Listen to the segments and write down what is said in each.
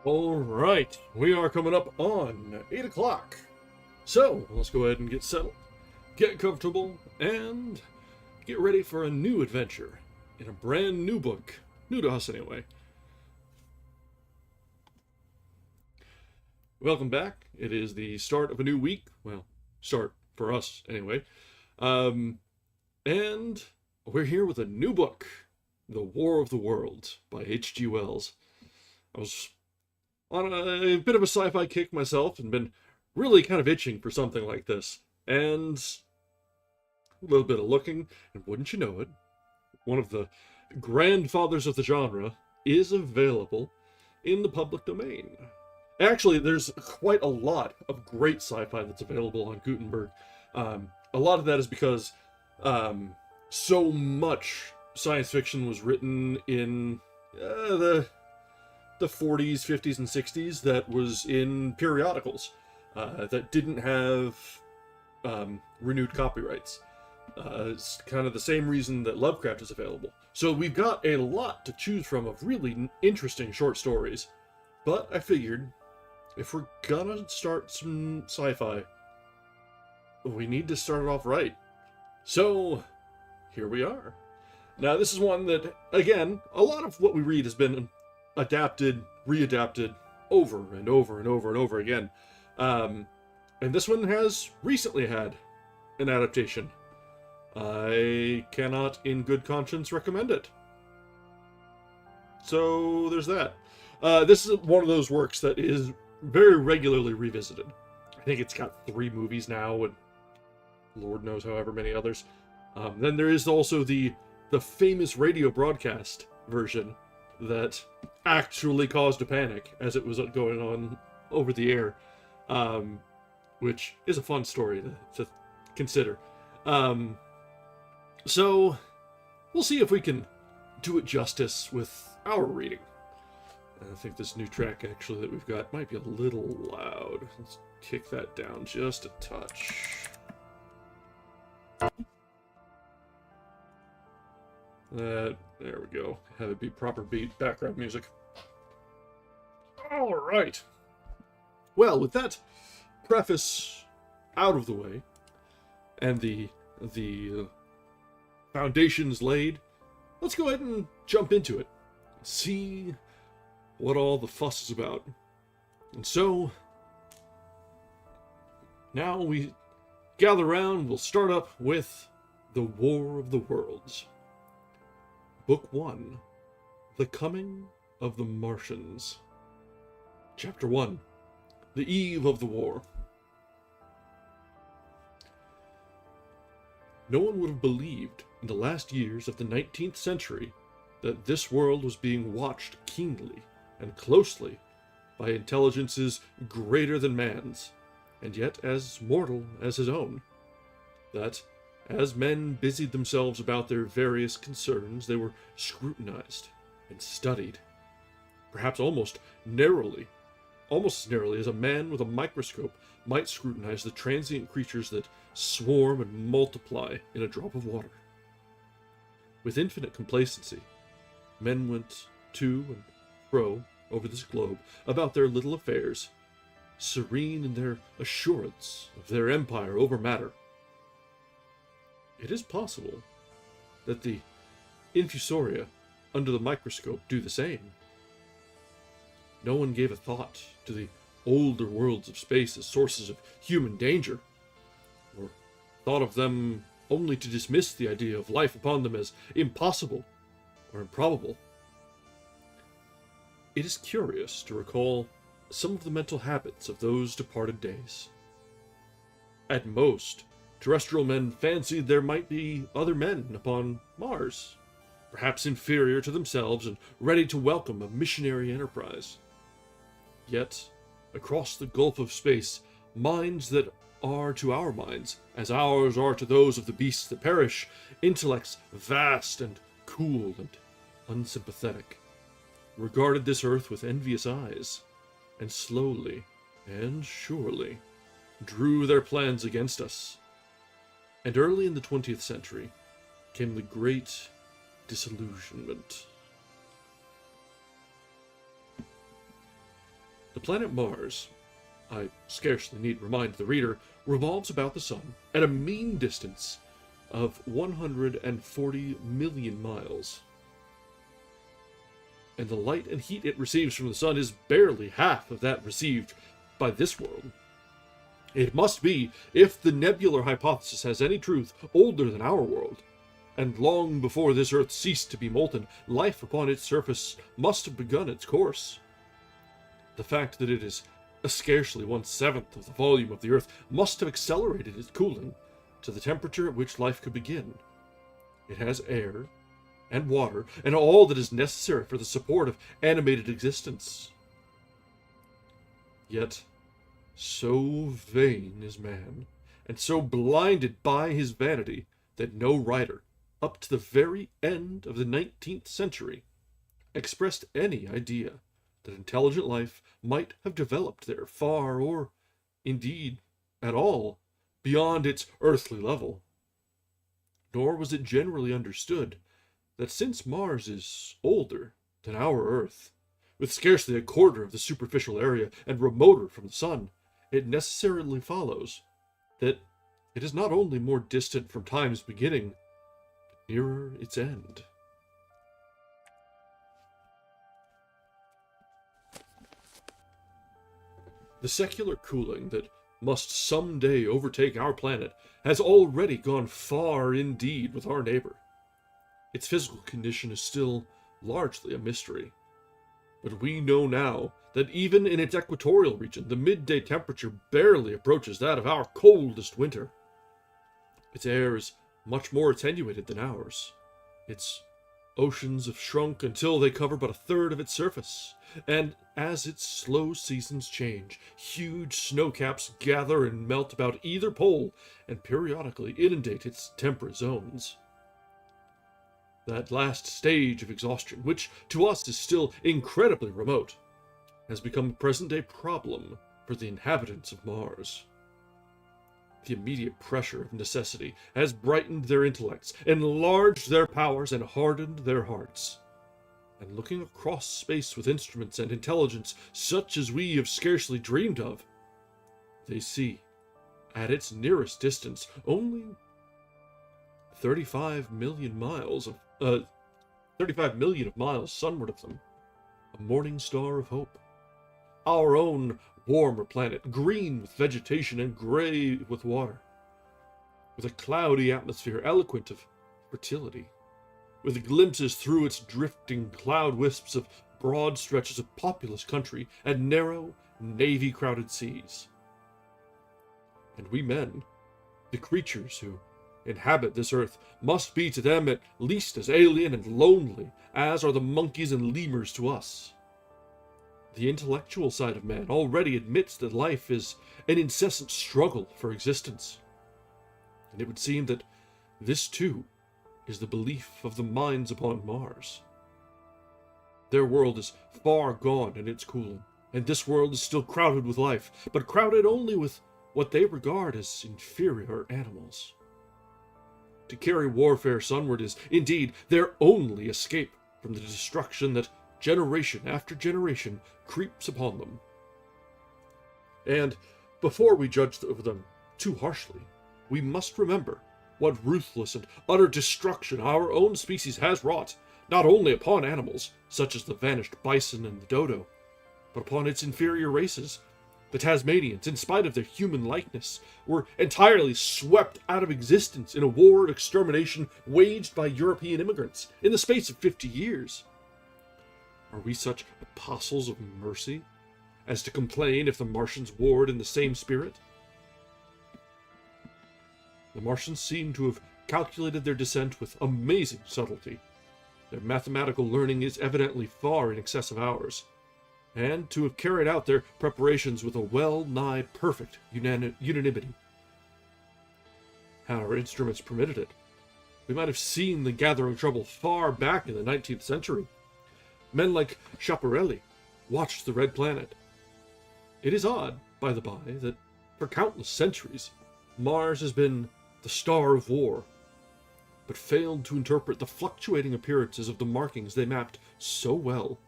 All right, we are coming up on 8 o'clock. So, let's go ahead and get settled, get comfortable, and get ready for a new adventure in a brand new book. New to us, anyway. Welcome back. It is the start of a new week. Well, start for us, anyway. And we're here with a new book, The War of the Worlds by H.G. Wells. I was on a bit of a sci-fi kick myself and been really kind of itching for something like this. And a little bit of looking, and wouldn't you know it, one of the grandfathers of the genre is available in the public domain. Actually, there's quite a lot of great sci-fi that's available on Gutenberg. A lot of that is because so much science fiction was written in the 40s, 50s, and 60s that was in periodicals that didn't have renewed copyrights. It's kind of the same reason that Lovecraft is available. So we've got a lot to choose from of really interesting short stories. But I figured, if we're gonna start some sci-fi, we need to start it off right. So, here we are. Now, this is one that, again, a lot of what we read has been adapted, readapted, over and over and over and over again. And this one has recently had an adaptation. I cannot, in good conscience, recommend it. So, there's that. This is one of those works that is very regularly revisited. I think it's got 3 movies now, and Lord knows however many others. Then there is also the famous radio broadcast version that actually caused a panic as it was going on over the air, which is a fun story to consider. So, we'll see if we can do it justice with our reading. I think this new track, actually, that we've got might be a little loud. Let's kick that down just a touch. There we go. Have it be proper beat background music. All right. Well, with that preface out of the way, and the foundations laid, let's go ahead and jump into it. See what all the fuss is about. And so, now we gather around, we'll start up with The War of the Worlds. Book 1, The Coming of the Martians. Chapter 1, The Eve of the War. No one would have believed in the last years of the 19th century that this world was being watched keenly and closely by intelligences greater than man's, and yet as mortal as his own. That, as men busied themselves about their various concerns, they were scrutinized and studied, perhaps almost as narrowly as a man with a microscope might scrutinize the transient creatures that swarm and multiply in a drop of water. With infinite complacency, men went to and fro over this globe about their little affairs, serene in their assurance of their empire over matter. It is possible that the infusoria under the microscope do the same. No one gave a thought to the older worlds of space as sources of human danger, or thought of them only to dismiss the idea of life upon them as impossible or improbable. It is curious to recall some of the mental habits of those departed days. At most, terrestrial men fancied there might be other men upon Mars, perhaps inferior to themselves and ready to welcome a missionary enterprise. Yet, across the gulf of space, minds that are to our minds as ours are to those of the beasts that perish, intellects vast and cool and unsympathetic, regarded this earth with envious eyes, and slowly and surely drew their plans against us. And early in the 20th century came the Great Disillusionment. The planet Mars, I scarcely need remind the reader, revolves about the Sun at a mean distance of 140 million miles. And the light and heat it receives from the Sun is barely half of that received by this world. It must be, if the nebular hypothesis has any truth, older than our world. And long before this Earth ceased to be molten, life upon its surface must have begun its course. The fact that it is scarcely 1/7 of the volume of the Earth must have accelerated its cooling to the temperature at which life could begin. It has air and water and all that is necessary for the support of animated existence. Yet, so vain is man, and so blinded by his vanity, that no writer, up to the very end of the 19th century, expressed any idea that intelligent life might have developed there far, or, indeed, at all, beyond its earthly level. Nor was it generally understood that since Mars is older than our Earth, with scarcely a quarter of the superficial area and remoter from the Sun, it necessarily follows that it is not only more distant from time's beginning, but nearer its end. The secular cooling that must someday overtake our planet has already gone far indeed with our neighbor. Its physical condition is still largely a mystery. But we know now that even in its equatorial region, the midday temperature barely approaches that of our coldest winter. Its air is much more attenuated than ours. Its oceans have shrunk until they cover but 1/3 of its surface, and as its slow seasons change, huge snowcaps gather and melt about either pole and periodically inundate its temperate zones. That last stage of exhaustion, which to us is still incredibly remote, has become a present-day problem for the inhabitants of Mars. The immediate pressure of necessity has brightened their intellects, enlarged their powers, and hardened their hearts. And looking across space with instruments and intelligence such as we have scarcely dreamed of, they see, at its nearest distance, only 35 million of miles sunward of them, a morning star of hope. Our own warmer planet, green with vegetation and gray with water, with a cloudy atmosphere eloquent of fertility, with glimpses through its drifting cloud wisps of broad stretches of populous country and narrow, navy-crowded seas. And we men, the creatures who inhabit this earth, must be to them at least as alien and lonely as are the monkeys and lemurs to us. The intellectual side of man already admits that life is an incessant struggle for existence. And it would seem that this too is the belief of the minds upon Mars. Their world is far gone in its cooling, and this world is still crowded with life, but crowded only with what they regard as inferior animals. To carry warfare sunward is, indeed, their only escape from the destruction that generation after generation creeps upon them. And before we judge over them too harshly, we must remember what ruthless and utter destruction our own species has wrought, not only upon animals, such as the vanished bison and the dodo, but upon its inferior races. The Tasmanians, in spite of their human likeness, were entirely swept out of existence in a war of extermination waged by European immigrants in the space of 50 years. Are we such apostles of mercy as to complain if the Martians warred in the same spirit? The Martians seem to have calculated their descent with amazing subtlety. Their mathematical learning is evidently far in excess of ours, and to have carried out their preparations with a well-nigh perfect unanimity. Had our instruments permitted it, we might have seen the gathering trouble far back in the 19th century. Men like Schiaparelli watched the Red Planet. It is odd, by the by, that for countless centuries, Mars has been the star of war, but failed to interpret the fluctuating appearances of the markings they mapped so well.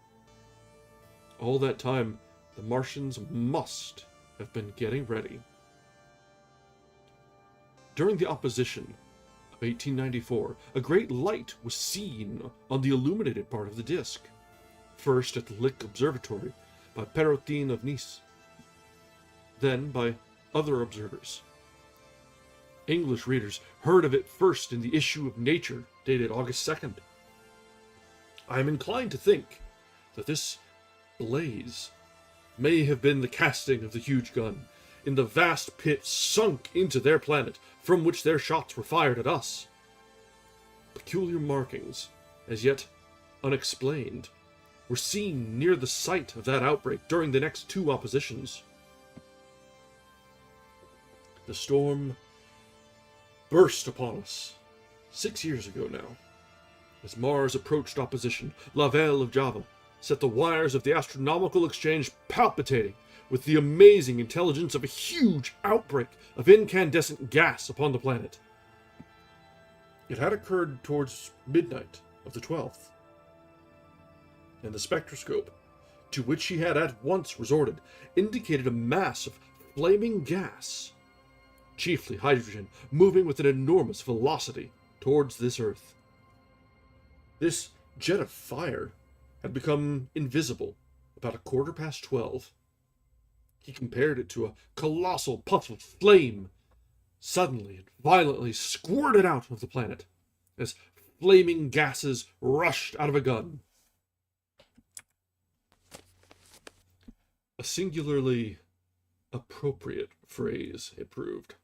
All that time, The Martians must have been getting ready. During the opposition of 1894, a great light was seen on the illuminated part of the disk. First at the Lick Observatory by Perrotin of Nice, then by other observers. English readers heard of it first in the issue of Nature, dated August 2nd. I am inclined to think that this blaze may have been the casting of the huge gun in the vast pit sunk into their planet, from which their shots were fired at us. Peculiar markings, as yet unexplained, were seen near the site of that outbreak during the next two oppositions. The storm burst upon us 6 years ago now. As Mars approached opposition, Lavelle of Java set the wires of the astronomical exchange palpitating with the amazing intelligence of a huge outbreak of incandescent gas upon the planet. It had occurred towards midnight of the 12th, and the spectroscope, to which he had at once resorted, indicated a mass of flaming gas, chiefly hydrogen, moving with an enormous velocity towards this Earth. This jet of fire had become invisible about 12:15. He compared it to a colossal puff of flame, suddenly and violently squirted out of the planet, as flaming gases rushed out of a gun. A singularly appropriate phrase it proved.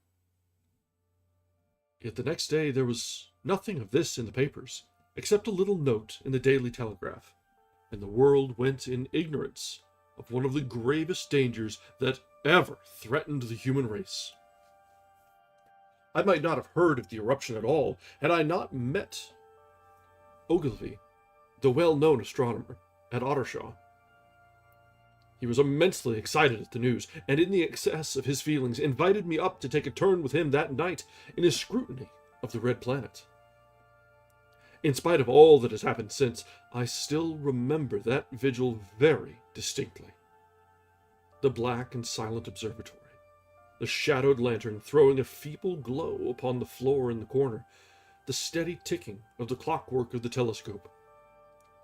Yet the next day there was nothing of this in the papers, except a little note in the Daily Telegraph, and the world went in ignorance of one of the gravest dangers that ever threatened the human race. I might not have heard of the eruption at all had I not met Ogilvy, the well-known astronomer, at Ottershaw. He was immensely excited at the news, and in the excess of his feelings invited me up to take a turn with him that night in his scrutiny of the red planet. In spite of all that has happened since, I still remember that vigil very distinctly. The black and silent observatory, the shadowed lantern throwing a feeble glow upon the floor in the corner, the steady ticking of the clockwork of the telescope,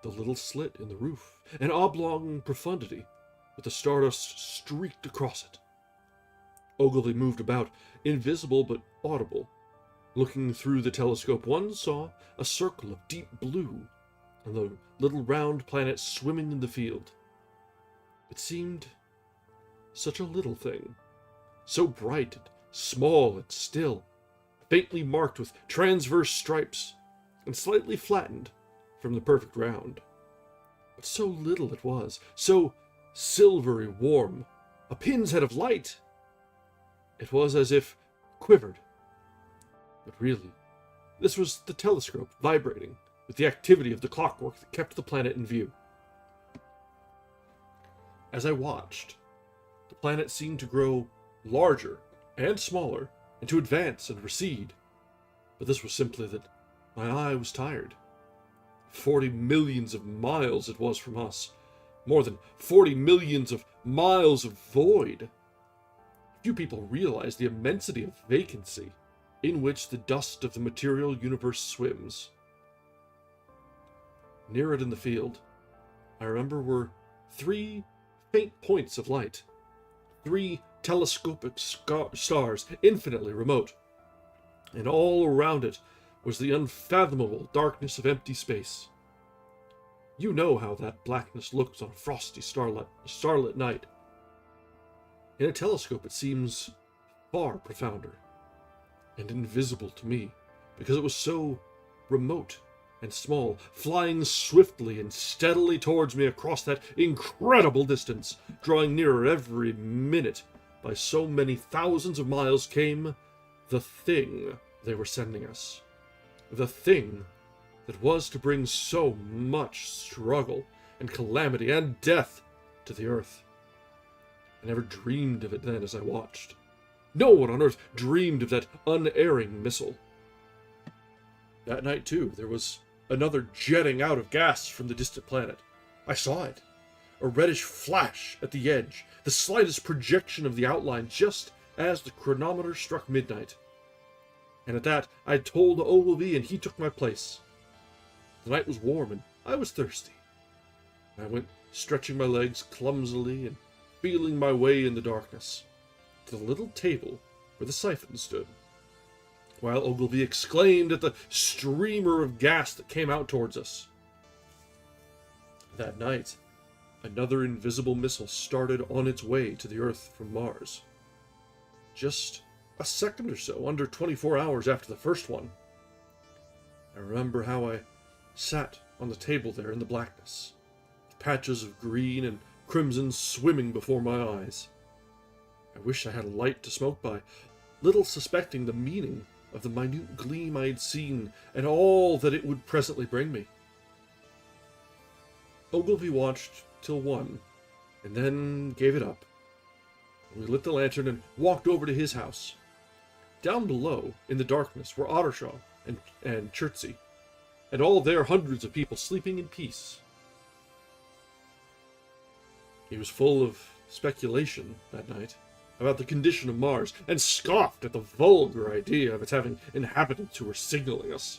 the little slit in the roof, an oblong profundity with the stardust streaked across it. Ogilvy moved about, invisible but audible. Looking through the telescope, one saw a circle of deep blue, and the little round planet swimming in the field. It seemed such a little thing, so bright and small and still, faintly marked with transverse stripes, and slightly flattened from the perfect round. But so little it was, so silvery warm, a pin's head of light. It was as if quivered. But really, this was the telescope vibrating with the activity of the clockwork that kept the planet in view. As I watched, the planet seemed to grow larger and smaller, and to advance and recede. But this was simply that my eye was tired. 40 millions of miles it was from us. More than 40 millions of miles of void. Few people realize the immensity of vacancy in which the dust of the material universe swims. Near it in the field, I remember, were 3 faint points of light, 3 telescopic stars infinitely remote, and all around it was the unfathomable darkness of empty space. You know how that blackness looks on a frosty starlit night. In a telescope it seems far profounder and invisible to me, because it was so remote and small, flying swiftly and steadily towards me across that incredible distance, drawing nearer every minute. By so many thousands of miles came the thing they were sending us. The thing that was to bring so much struggle and calamity and death to the Earth. I never dreamed of it then as I watched. No one on Earth dreamed of that unerring missile. That night, too, there was another jetting out of gas from the distant planet. I saw it. a reddish flash at the edge, the slightest projection of the outline just as the chronometer struck midnight. And at that, I told Ogilvy, and he took my place. The night was warm, and I was thirsty. I went stretching my legs clumsily and feeling my way in the darkness to the little table where the siphon stood, while Ogilvy exclaimed at the streamer of gas that came out towards us. That night, another invisible missile started on its way to the Earth from Mars. Just a second or so, under 24 hours after the first one. I remember how I sat on the table there in the blackness, patches of green and crimson swimming before my eyes. I wished I had a light to smoke by, little suspecting the meaning of the minute gleam I had seen and all that it would presently bring me. Ogilvy watched till 1, and then gave it up. We lit the lantern and walked over to his house. Down below, in the darkness, were Ottershaw and Chertsey, and all there hundreds of people sleeping in peace. He was full of speculation that night about the condition of Mars, and scoffed at the vulgar idea of its having inhabitants who were signaling us.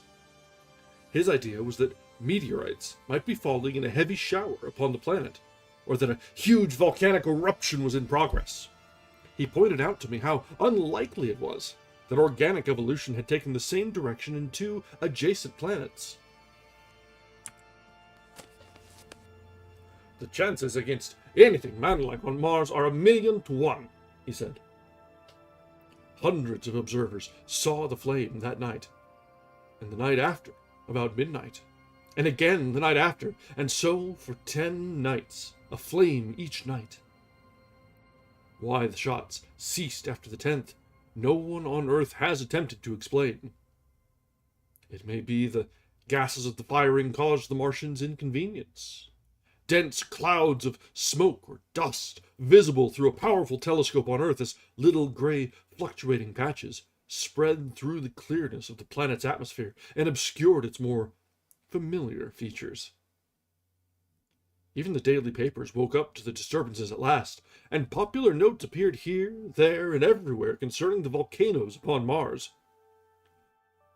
His idea was that meteorites might be falling in a heavy shower upon the planet, or that a huge volcanic eruption was in progress. He pointed out to me how unlikely it was that organic evolution had taken the same direction in 2 adjacent planets. "The chances against anything manlike on Mars are 1,000,000 to 1, he said. Hundreds of observers saw the flame that night, and the night after, about midnight, and again the night after, and so for 10 nights, a flame each night. Why the shots ceased after the 10th, no one on Earth has attempted to explain. It may be the gases of the firing caused the Martians inconvenience. Dense clouds of smoke or dust, visible through a powerful telescope on Earth as little gray fluctuating patches, spread through the clearness of the planet's atmosphere and obscured its more familiar features. Even the daily papers woke up to the disturbances at last, and popular notes appeared here, there, and everywhere concerning the volcanoes upon Mars.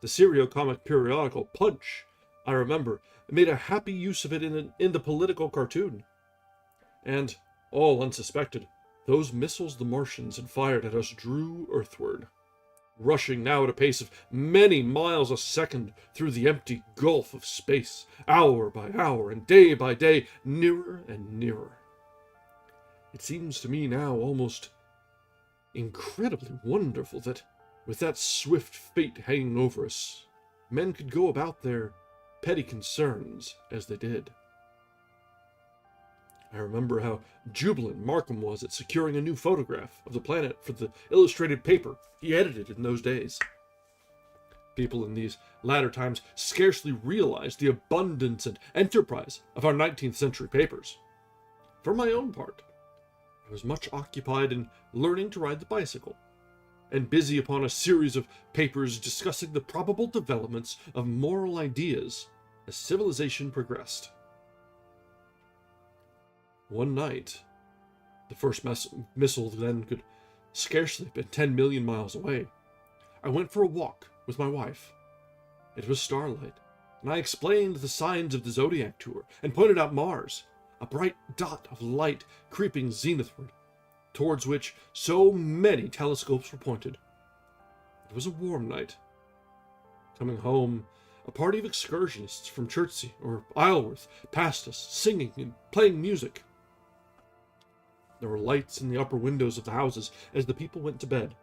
The serio-comic periodical Punch, I remember, made a happy use of it in the political cartoon. And, all unsuspected, those missiles the Martians had fired at us drew earthward, rushing now at a pace of many miles a second through the empty gulf of space, hour by hour and day by day, nearer and nearer. It seems to me now almost incredibly wonderful that, with that swift fate hanging over us, men could go about their petty concerns as they did. I remember how jubilant Markham was at securing a new photograph of the planet for the illustrated paper he edited in those days. People in these latter times scarcely realized the abundance and enterprise of our 19th century papers. For my own part, I was much occupied in learning to ride the bicycle, and busy upon a series of papers discussing the probable developments of moral ideas as civilization progressed. One night, the first missile then could scarcely have been 10 million miles away, I went for a walk with my wife. It was starlight, and I explained the signs of the Zodiac tour and pointed out Mars, a bright dot of light creeping zenithward, towards which so many telescopes were pointed. It was a warm night. Coming home, a party of excursionists from Chertsey or Isleworth passed us, singing and playing music. There were lights in the upper windows of the houses as the people went to bed.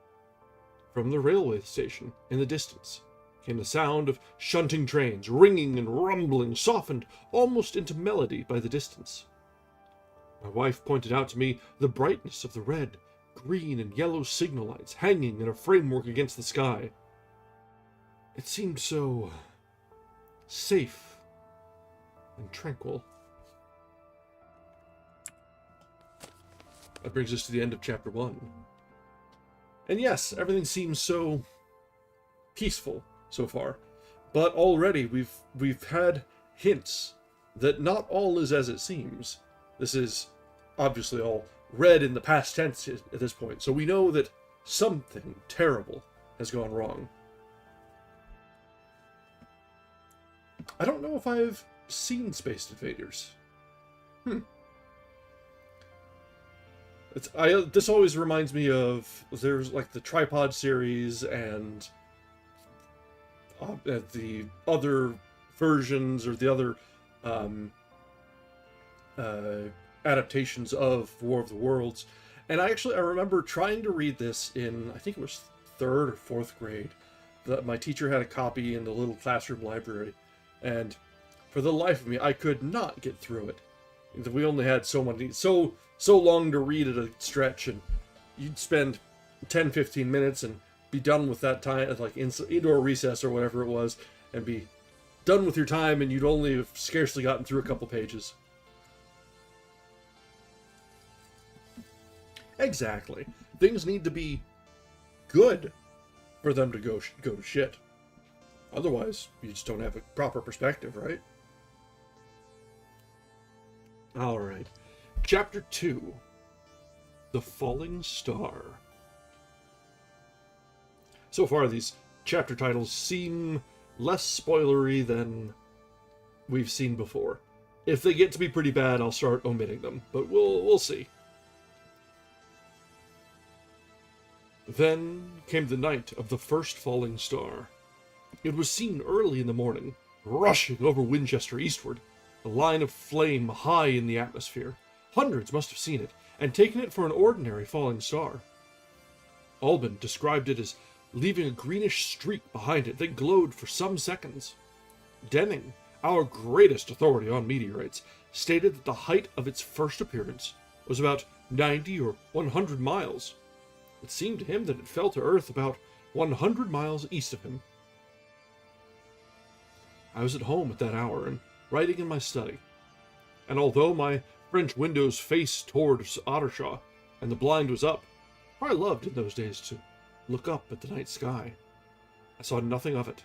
From the railway station, in the distance, came the sound of shunting trains, ringing and rumbling, softened almost into melody by the distance. My wife pointed out to me the brightness of the red, green, and yellow signal lights hanging in a framework against the sky. It seemed so safe and tranquil. That brings us to the end of chapter 1. And yes, everything seems so peaceful so far, but already we've had hints that not all is as it seems. This is obviously all read in the past tense at this point, so we know that something terrible has gone wrong. I don't know if I've seen Space Invaders. This always reminds me of, there's like the Tripod series and the other versions or the other adaptations of War of the Worlds. And I remember trying to read this in, I think it was 3rd or 4th grade. My teacher had a copy in the little classroom library, and for the life of me, I could not get through it. We only had so long to read at a stretch, and you'd spend 10-15 minutes and be done with that time, like indoor recess or whatever it was, and be done with your time, and you'd only have scarcely gotten through a couple pages. Exactly. Things need to be good for them to go to shit. Otherwise, you just don't have a proper perspective, right? Alright. Chapter 2. The Falling Star. So far, these chapter titles seem less spoilery than we've seen before. If they get to be pretty bad, I'll start omitting them, but we'll see. Then came the night of the first falling star. It was seen early in the morning, rushing over Winchester eastward, a line of flame high in the atmosphere. Hundreds must have seen it, and taken it for an ordinary falling star. Albin described it as leaving a greenish streak behind it that glowed for some seconds. Denning, our greatest authority on meteorites, stated that the height of its first appearance was about 90 or 100 miles. It seemed to him that it fell to Earth about 100 miles east of him. I was at home at that hour and writing in my study, and although my French windows faced towards Ottershaw and the blind was up, for I loved in those days to look up at the night sky, I saw nothing of it.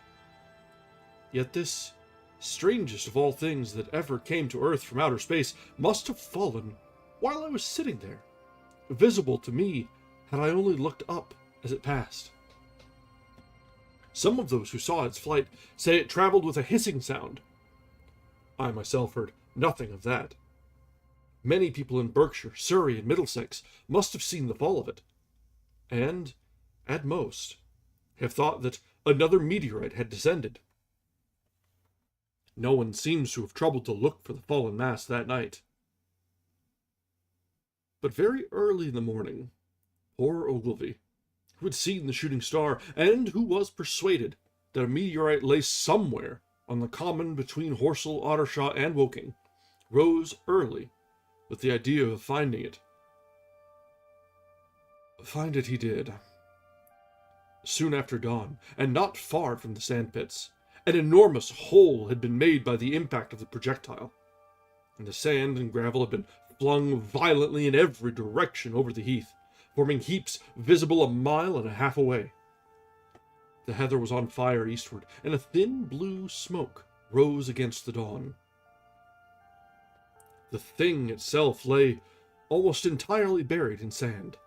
Yet this strangest of all things that ever came to Earth from outer space must have fallen while I was sitting there, visible to me had I only looked up as it passed. Some of those who saw its flight say it traveled with a hissing sound. I myself heard nothing of that. Many people in Berkshire, Surrey, and Middlesex must have seen the fall of it, and, at most, have thought that another meteorite had descended. No one seems to have troubled to look for the fallen mass that night. But very early in the morning, poor Ogilvy, who had seen the shooting star, and who was persuaded that a meteorite lay somewhere on the common between Horsell, Ottershaw, and Woking, rose early with the idea of finding it. Find it he did. Soon after dawn, and not far from the sandpits, an enormous hole had been made by the impact of the projectile, and the sand and gravel had been flung violently in every direction over the heath, forming heaps visible a mile and a half away. The heather was on fire eastward, and a thin blue smoke rose against the dawn. The thing itself lay almost entirely buried in sand.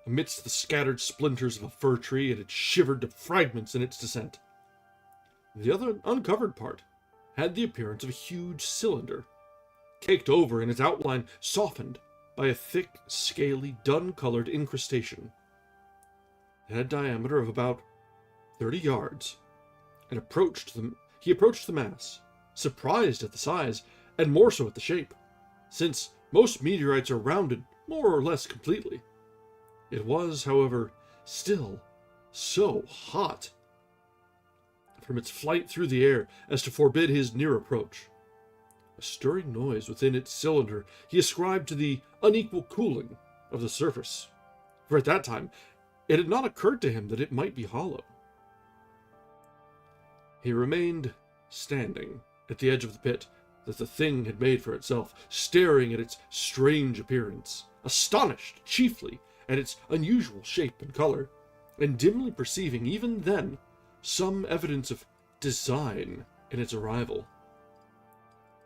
Amidst the scattered splinters of a fir tree, it had shivered to fragments in its descent. The other uncovered part had the appearance of a huge cylinder, caked over and its outline softened by a thick, scaly, dun-colored incrustation. It had a diameter of about 30 yards, and he approached the mass, surprised at the size, and more so at the shape, since most meteorites are rounded more or less completely. It was, however, still so hot from its flight through the air as to forbid his near approach. A stirring noise within its cylinder he ascribed to the unequal cooling of the surface, for at that time it had not occurred to him that it might be hollow. He remained standing at the edge of the pit that the thing had made for itself, staring at its strange appearance, astonished chiefly at its unusual shape and color, and dimly perceiving even then some evidence of design in its arrival.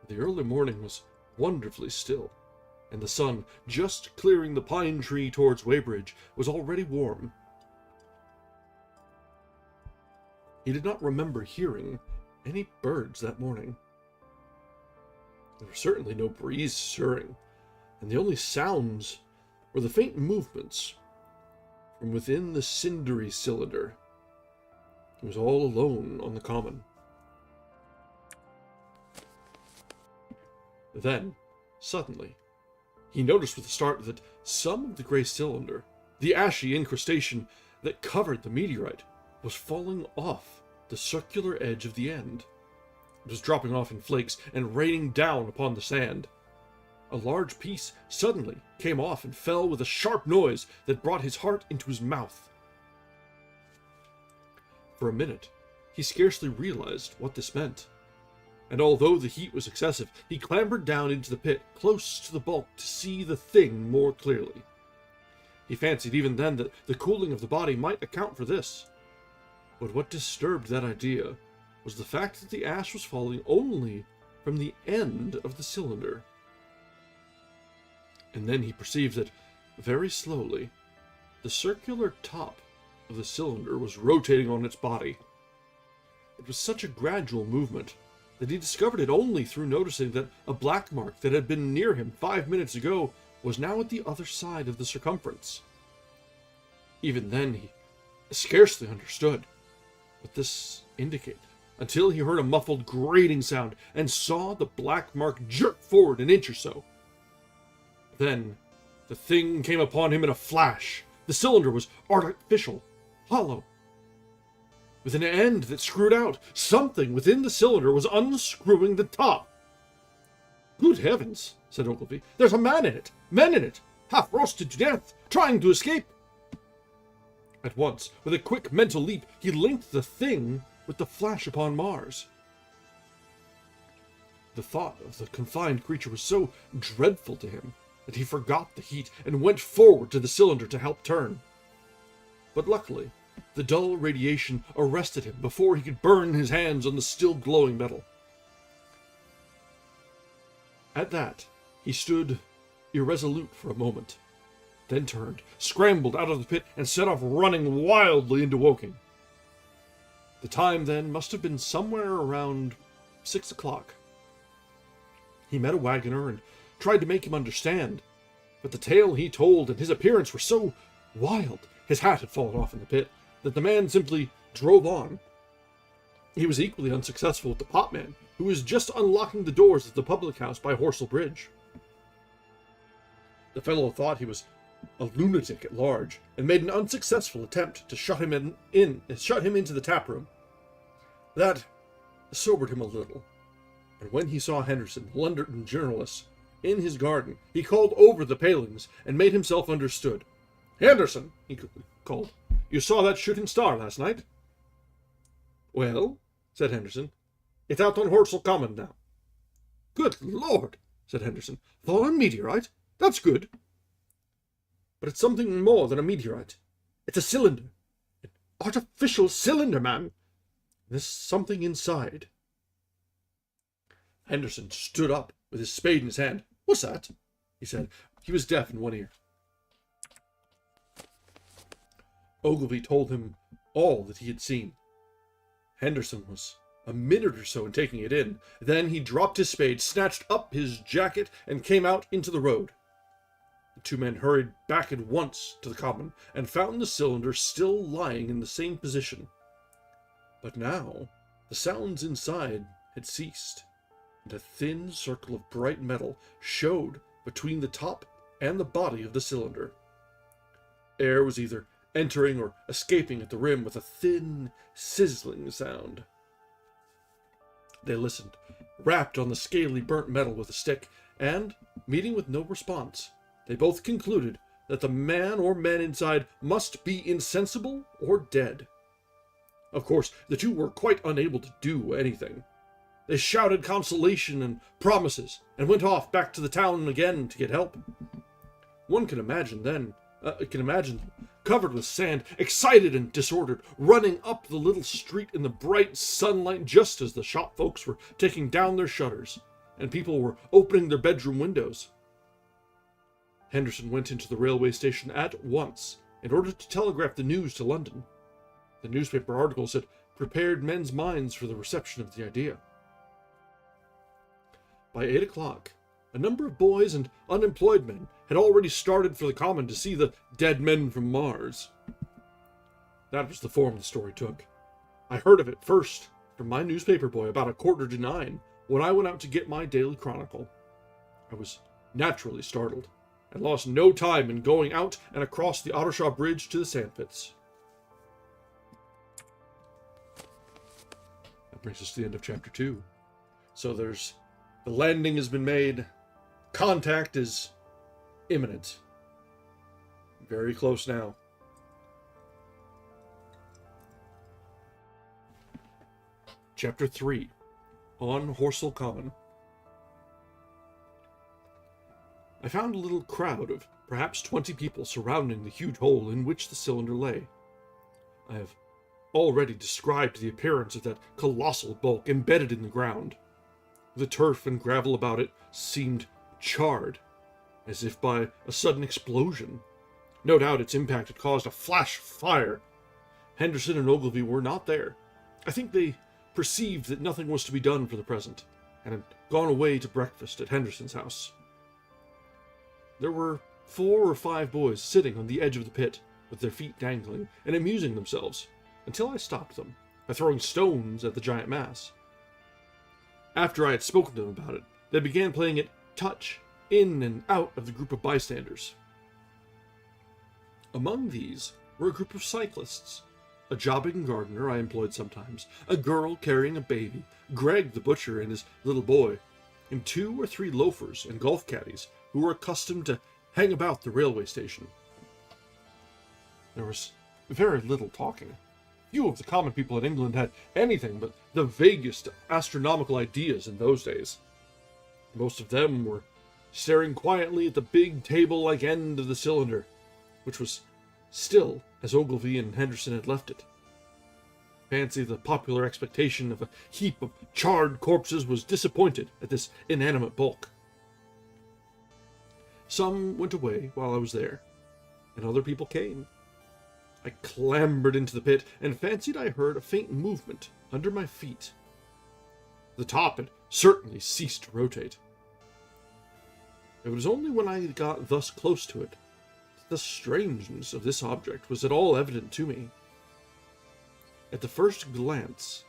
The early morning was wonderfully still, and the sun, just clearing the pine tree towards Weybridge, was already warm. He did not remember hearing any birds that morning. There was certainly no breeze stirring, and the only sounds were the faint movements from within the cindery cylinder. He was all alone on the common. Then, suddenly, he noticed with a start that some of the gray cylinder, the ashy incrustation that covered the meteorite, was falling off the circular edge of the end. It was dropping off in flakes and raining down upon the sand. A large piece suddenly came off and fell with a sharp noise that brought his heart into his mouth. For a minute, he scarcely realized what this meant, and although the heat was excessive, he clambered down into the pit close to the bulk to see the thing more clearly. He fancied even then that the cooling of the body might account for this. But what disturbed that idea was the fact that the ash was falling only from the end of the cylinder. And then he perceived that, very slowly, the circular top of the cylinder was rotating on its body. It was such a gradual movement that he discovered it only through noticing that a black mark that had been near him 5 minutes ago was now at the other side of the circumference. Even then he scarcely understood what this indicated, until he heard a muffled grating sound and saw the black mark jerk forward an inch or so. Then the thing came upon him in a flash. The cylinder was artificial, hollow, with an end that screwed out. Something within the cylinder was unscrewing the top. "Good heavens," said Ogilvy. "There's a man in it! Men in it! Half roasted to death, trying to escape!" At once, with a quick mental leap, he linked the thing with the flash upon Mars. The thought of the confined creature was so dreadful to him that he forgot the heat and went forward to the cylinder to help turn. But luckily, the dull radiation arrested him before he could burn his hands on the still glowing metal. At that, he stood irresolute for a moment, then turned, scrambled out of the pit, and set off running wildly into Woking. The time then must have been somewhere around 6 o'clock. He met a wagoner and tried to make him understand, but the tale he told and his appearance were so wild, his hat had fallen off in the pit, that the man simply drove on. He was equally unsuccessful with the potman, who was just unlocking the doors of the public house by Horsell Bridge. The fellow thought he was a lunatic at large, and made an unsuccessful attempt to shut him into the tap room. That sobered him a little, and when he saw Henderson, the London journalist, in his garden, he called over the palings and made himself understood. "Henderson," he called, "you saw that shooting star last night?" "Well," said Henderson, "it's out on Horsell Common now." "Good Lord," said Henderson, "fallen meteorite? That's good." "But it's something more than a meteorite. It's a cylinder. An artificial cylinder, man. There's something inside." Henderson stood up with his spade in his hand. "What's that?" he said. He was deaf in one ear. Ogilvy told him all that he had seen. Henderson was a minute or so in taking it in. Then he dropped his spade, snatched up his jacket, and came out into the road. The two men hurried back at once to the common, and found the cylinder still lying in the same position. But now the sounds inside had ceased, and a thin circle of bright metal showed between the top and the body of the cylinder. Air was either entering or escaping at the rim with a thin, sizzling sound. They listened, rapped on the scaly burnt metal with a stick, and, meeting with no response, they both concluded that the man or men inside must be insensible or dead. Of course, the two were quite unable to do anything. They shouted consolation and promises, and went off back to the town again to get help. One can imagine them, covered with sand, excited and disordered, running up the little street in the bright sunlight just as the shop folks were taking down their shutters, and people were opening their bedroom windows. Henderson went into the railway station at once in order to telegraph the news to London. The newspaper articles had prepared men's minds for the reception of the idea. By 8 o'clock, a number of boys and unemployed men had already started for the common to see the dead men from Mars. That was the form the story took. I heard of it first from my newspaper boy about 9:15 when I went out to get my daily chronicle. I was naturally startled, and lost no time in going out and across the Ottershaw Bridge to the sandpits. That brings us to the end of chapter 2. So the landing has been made. Contact is imminent. Very close now. Chapter 3. On Horsell Common. I found a little crowd of perhaps 20 people surrounding the huge hole in which the cylinder lay. I have already described the appearance of that colossal bulk embedded in the ground. The turf and gravel about it seemed charred, as if by a sudden explosion. No doubt its impact had caused a flash of fire. Henderson and Ogilvy were not there. I think they perceived that nothing was to be done for the present, and had gone away to breakfast at Henderson's house. There were 4 or 5 boys sitting on the edge of the pit, with their feet dangling, and amusing themselves, until I stopped them by throwing stones at the giant mass. After I had spoken to them about it, they began playing at touch in and out of the group of bystanders. Among these were a group of cyclists, a jobbing gardener I employed sometimes, a girl carrying a baby, Greg the butcher and his little boy, and 2 or 3 loafers and golf caddies who were accustomed to hang about the railway station. There was very little talking. Few of the common people in England had anything but the vaguest astronomical ideas in those days. Most of them were staring quietly at the big table-like end of the cylinder, which was still as Ogilvy and Henderson had left it. Fancy the popular expectation of a heap of charred corpses was disappointed at this inanimate bulk. Some went away while I was there, and other people came. I clambered into the pit and fancied I heard a faint movement under my feet. The top had certainly ceased to rotate. It was only when I got thus close to it that the strangeness of this object was at all evident to me. At the first glance,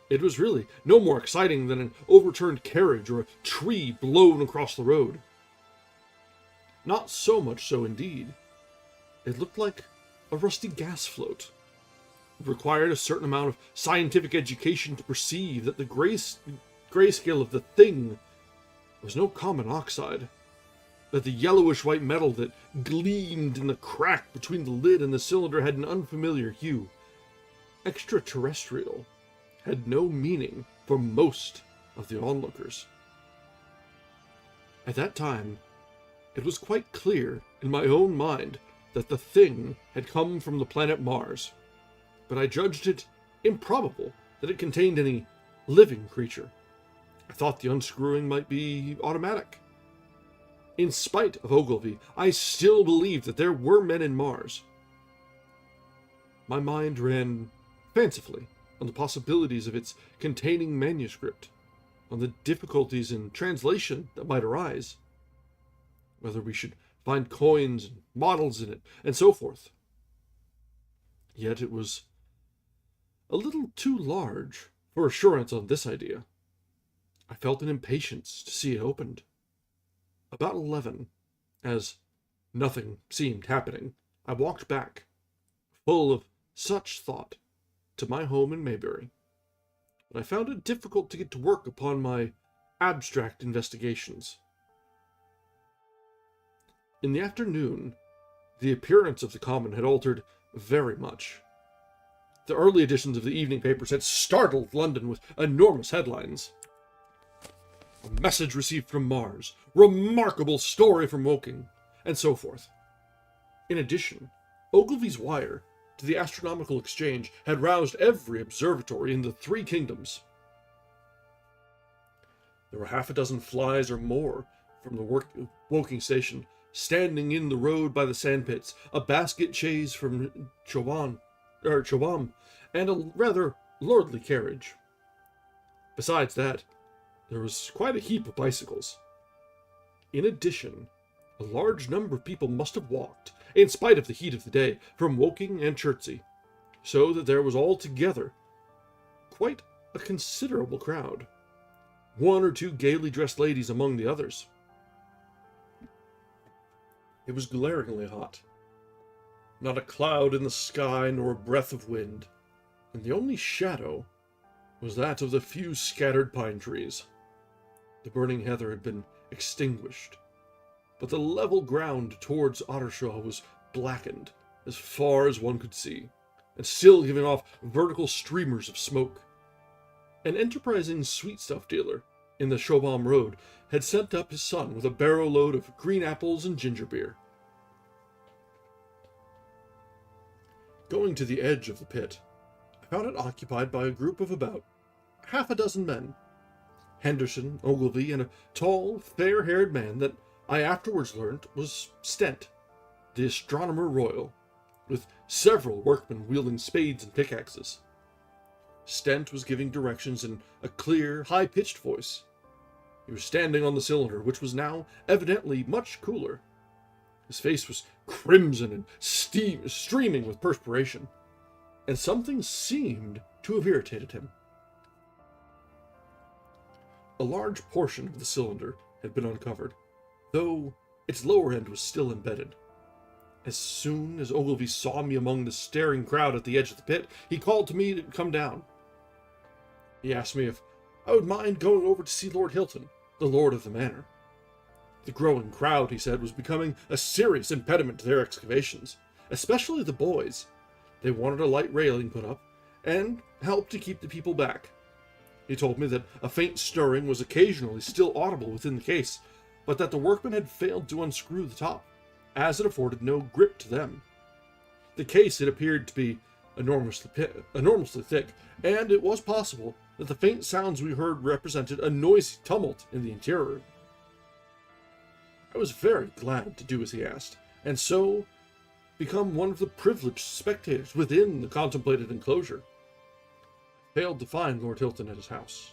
it was really no more exciting than an overturned carriage or a tree blown across the road. Not so much so, indeed. It looked like a rusty gas float. It required a certain amount of scientific education to perceive that the grayscale of the thing was no common oxide, that the yellowish-white metal that gleamed in the crack between the lid and the cylinder had an unfamiliar hue. Extraterrestrial had no meaning for most of the onlookers. At that time, it was quite clear in my own mind that the thing had come from the planet Mars, but I judged it improbable that it contained any living creature. I thought the unscrewing might be automatic. In spite of Ogilvy, I still believed that there were men in Mars. My mind ran fancifully on the possibilities of its containing manuscript, on the difficulties in translation that might arise, whether we should find coins and models in it, and so forth. Yet it was a little too large for assurance on this idea. I felt an impatience to see it opened. About 11, as nothing seemed happening, I walked back, full of such thought, to my home in Maybury. But I found it difficult to get to work upon my abstract investigations. In the afternoon, the appearance of the common had altered very much. The early editions of the evening papers had startled London with enormous headlines. A message received from Mars, remarkable story from Woking, and so forth. In addition, Ogilvy's wire to the Astronomical Exchange had roused every observatory in the 3 kingdoms. There were half a dozen flies or more from the Woking station standing in the road by the sandpits, a basket chaise from Chobam, and a rather lordly carriage. Besides that, there was quite a heap of bicycles. In addition, a large number of people must have walked, in spite of the heat of the day, from Woking and Chertsey, so that there was altogether quite a considerable crowd. One or two gaily dressed ladies among the others. It was glaringly hot. Not a cloud in the sky, nor a breath of wind, and the only shadow was that of the few scattered pine trees. The burning heather had been extinguished, but the level ground towards Ottershaw was blackened as far as one could see, and still giving off vertical streamers of smoke. An enterprising sweetstuff dealer in the Chobam Road had sent up his son with a barrow load of green apples and ginger beer. Going to the edge of the pit, I found it occupied by a group of about half a dozen men. Henderson, Ogilvy, and a tall, fair-haired man that I afterwards learnt was Stent, the astronomer royal, with several workmen wielding spades and pickaxes. Stent was giving directions in a clear, high-pitched voice. He was standing on the cylinder, which was now evidently much cooler. His face was crimson and streaming with perspiration, and something seemed to have irritated him. A large portion of the cylinder had been uncovered, though its lower end was still embedded. As soon as Ogilvy saw me among the staring crowd at the edge of the pit, he called to me to come down. He asked me if I would mind going over to see Lord Hilton, the lord of the manor. The growing crowd, he said, was becoming a serious impediment to their excavations, especially the boys. They wanted a light railing put up, and help to keep the people back. He told me that a faint stirring was occasionally still audible within the case, but that the workmen had failed to unscrew the top, as it afforded no grip to them. The case, it appeared to be enormously thick, and it was possible that the faint sounds we heard represented a noisy tumult in the interior. I was very glad to do as he asked, and so become one of the privileged spectators within the contemplated enclosure. Failed to find Lord Hilton at his house,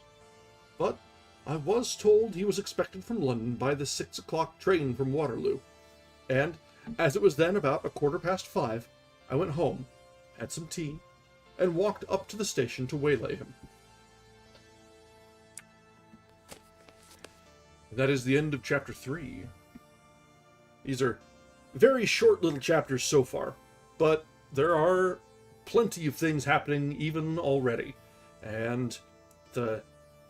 but I was told he was expected from London by the 6 o'clock train from Waterloo, and as it was then about 5:15, I went home, had some tea, and walked up to the station to waylay him. That is the end of chapter 3. These are very short little chapters so far, but there are plenty of things happening even already, and the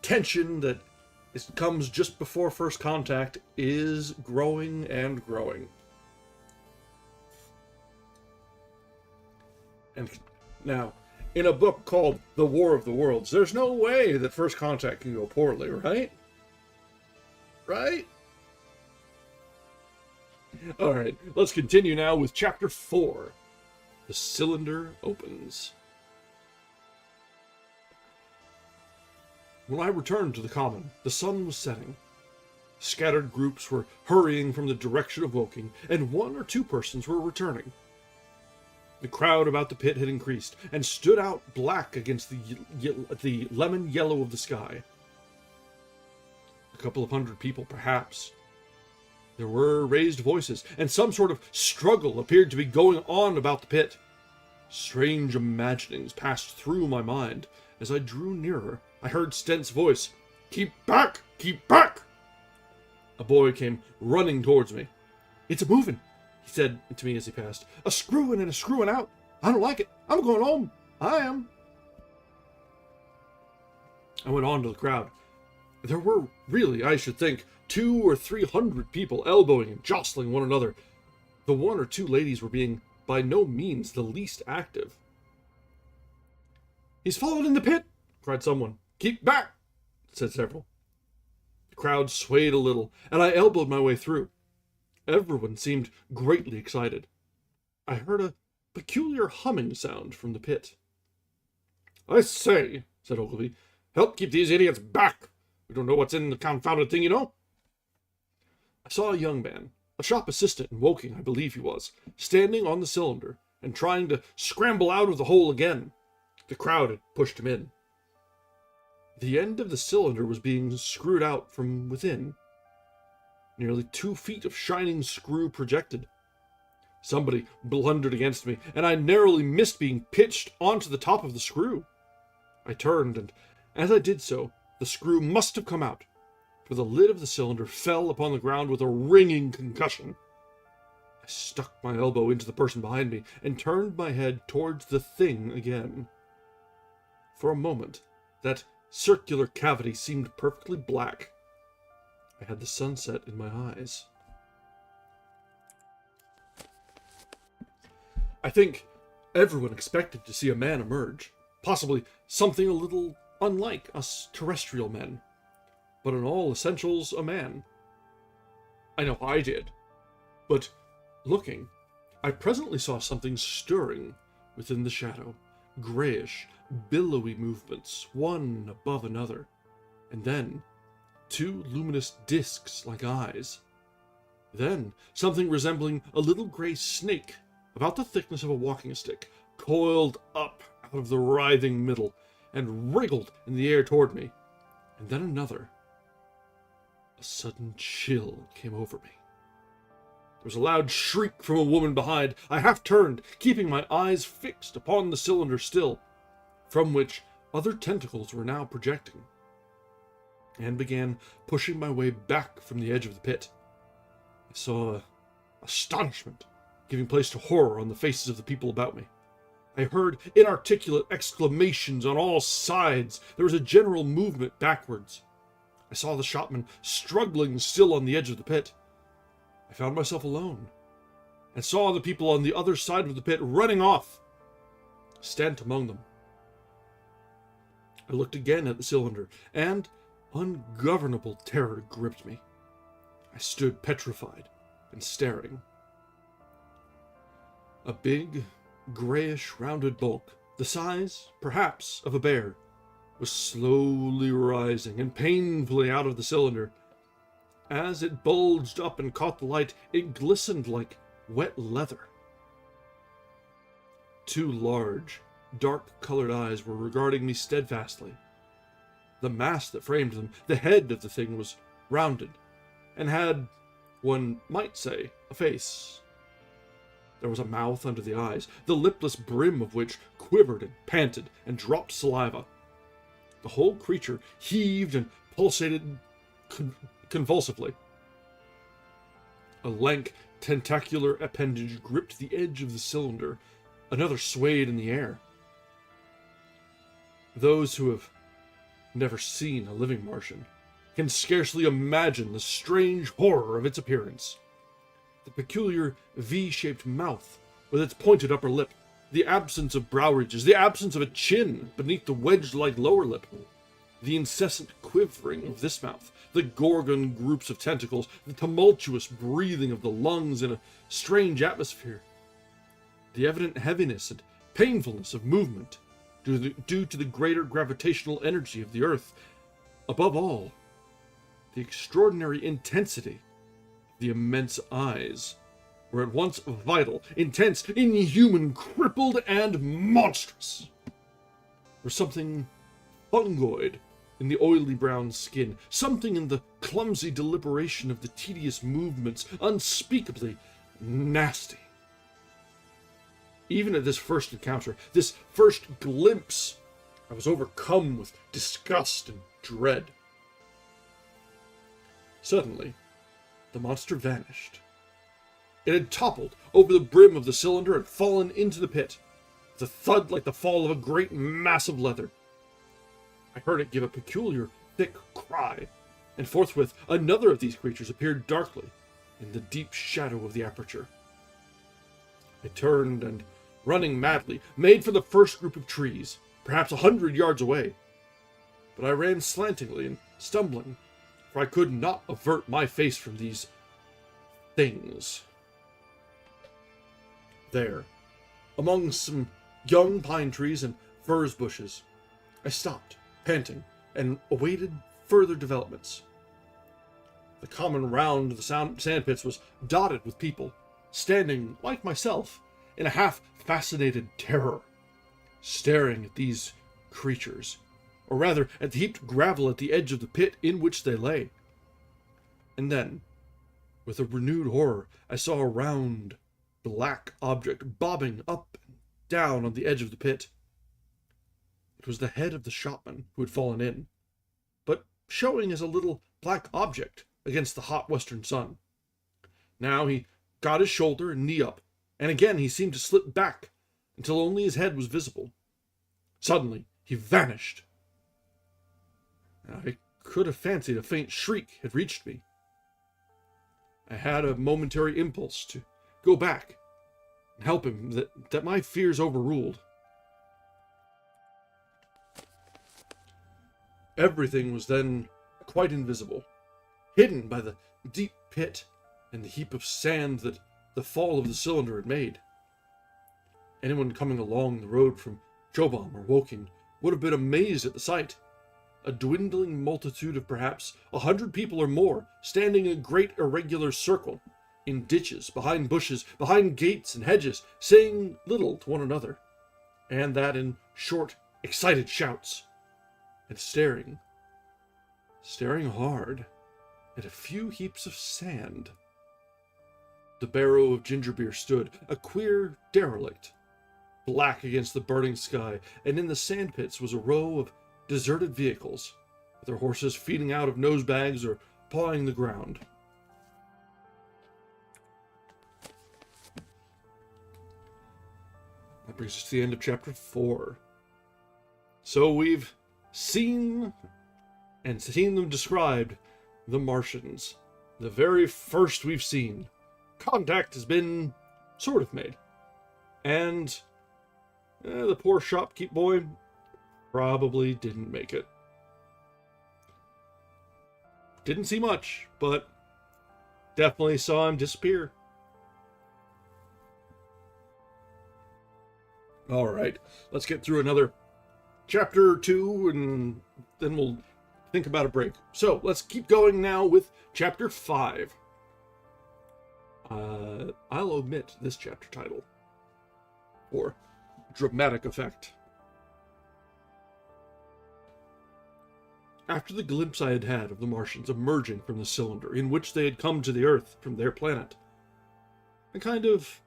tension that comes just before first contact is growing and growing. And now, in a book called The War of the Worlds, there's no way that first contact can go poorly, right? Right? Alright, let's continue now with chapter 4. The cylinder opens. When I returned to the common, the sun was setting. Scattered groups were hurrying from the direction of Woking, and 1 or 2 persons were returning. The crowd about the pit had increased, and stood out black against the lemon yellow of the sky. A couple of hundred people, perhaps. There were raised voices, and some sort of struggle appeared to be going on about the pit. Strange imaginings passed through my mind. As I drew nearer, I heard Stent's voice. "Keep back! Keep back!" A boy came running towards me. "It's a-moving," he said to me as he passed. "A screwing and a screwing out. I don't like it. I'm going home. I am." I went on to the crowd. There were really, I should think, 200 or 300 people elbowing and jostling one another. The 1 or 2 ladies were being by no means the least active. "He's fallen in the pit!" cried someone. "Keep back!" said several. The crowd swayed a little, and I elbowed my way through. Everyone seemed greatly excited. I heard a peculiar humming sound from the pit. "I say," said Ogilvy, "help keep these idiots back. We don't know what's in the confounded thing, you know." I saw a young man, a shop assistant in Woking, I believe he was, standing on the cylinder and trying to scramble out of the hole again. The crowd had pushed him in. The end of the cylinder was being screwed out from within. Nearly 2 feet of shining screw projected. Somebody blundered against me, and I narrowly missed being pitched onto the top of the screw. I turned, and as I did so, the screw must have come out, for the lid of the cylinder fell upon the ground with a ringing concussion. I stuck my elbow into the person behind me and turned my head towards the thing again. For a moment, that circular cavity seemed perfectly black. I had the sunset in my eyes. I think everyone expected to see a man emerge, possibly something a little unlike us terrestrial men, but in all essentials a man. I know I did, but looking, I presently saw something stirring within the shadow, grayish, billowy movements, one above another, and then 2 luminous discs like eyes. Then something resembling a little gray snake, about the thickness of a walking stick, coiled up out of the writhing middle and wriggled in the air toward me. And then another. A sudden chill came over me. There was a loud shriek from a woman behind. I half turned, keeping my eyes fixed upon the cylinder still, from which other tentacles were now projecting, and began pushing my way back from the edge of the pit. I saw astonishment giving place to horror on the faces of the people about me. I heard inarticulate exclamations on all sides. There was a general movement backwards. I saw the shopman struggling still on the edge of the pit. I found myself alone, and saw the people on the other side of the pit running off. Stent among them. I looked again at the cylinder, and ungovernable terror gripped me. I stood petrified and staring. A big, grayish, rounded bulk, the size, perhaps, of a bear, was slowly rising and painfully out of the cylinder. As it bulged up and caught the light, it glistened like wet leather. 2 large, dark-colored eyes were regarding me steadfastly. The mask that framed them, the head of the thing, was rounded, and had, one might say, a face. There was a mouth under the eyes, the lipless brim of which quivered and panted and dropped saliva. The whole creature heaved and pulsated convulsively. A lank, tentacular appendage gripped the edge of the cylinder. Another swayed in the air. Those who have never seen a living Martian can scarcely imagine the strange horror of its appearance. The peculiar V-shaped mouth with its pointed upper lip, the absence of brow ridges, the absence of a chin beneath the wedge-like lower lip, the incessant quivering of this mouth, the gorgon groups of tentacles, the tumultuous breathing of the lungs in a strange atmosphere, the evident heaviness and painfulness of movement due to the greater gravitational energy of the Earth. Above all, the extraordinary intensity of the immense eyes were at once vital, intense, inhuman, crippled, and monstrous. There was something fungoid in the oily brown skin, something in the clumsy deliberation of the tedious movements, unspeakably nasty. Even at this first encounter, this first glimpse, I was overcome with disgust and dread. Suddenly, the monster vanished. It had toppled over the brim of the cylinder and fallen into the pit, with a thud like the fall of a great mass of leather. I heard it give a peculiar, thick cry, and forthwith another of these creatures appeared darkly in the deep shadow of the aperture. I turned and, running madly, made for the first group of trees, perhaps 100 yards away. But I ran slantingly and stumbling, for I could not avert my face from these things. There, among some young pine trees and furze bushes, I stopped, panting, and awaited further developments. The common round of the sandpits was dotted with people, standing, like myself, in a half-fascinated terror, staring at these creatures, or rather at the heaped gravel at the edge of the pit in which they lay. And then, with a renewed horror, I saw a round, black object bobbing up and down on the edge of the pit. It was the head of the shopman who had fallen in, but showing as a little black object against the hot western sun. Now he got his shoulder and knee up, and again he seemed to slip back until only his head was visible. Suddenly he vanished. I could have fancied a faint shriek had reached me. I had a momentary impulse to go back and help him that my fears overruled. Everything was then quite invisible, hidden by the deep pit and the heap of sand that the fall of the cylinder had made. Anyone coming along the road from Chobham or Woking would have been amazed at the sight. A dwindling multitude of perhaps 100 people or more, standing in a great irregular circle, in ditches, behind bushes, behind gates and hedges, saying little to one another, and that in short, excited shouts, and staring hard at a few heaps of sand. The barrow of Gingerbeer stood, a queer derelict, black against the burning sky, and in the sandpits was a row of deserted vehicles, with their horses feeding out of nosebags or pawing the ground. That brings us to the end of chapter 4. So we've seen them described, the Martians. The very first we've seen. Contact has been sort of made. And the poor shopkeep boy probably didn't make it. Didn't see much, but definitely saw him disappear. Alright, let's get through another chapter 2, and then we'll think about a break. So, let's keep going now with chapter 5. I'll omit this chapter title for dramatic effect. After the glimpse I had had of the Martians emerging from the cylinder in which they had come to the Earth from their planet, a kind of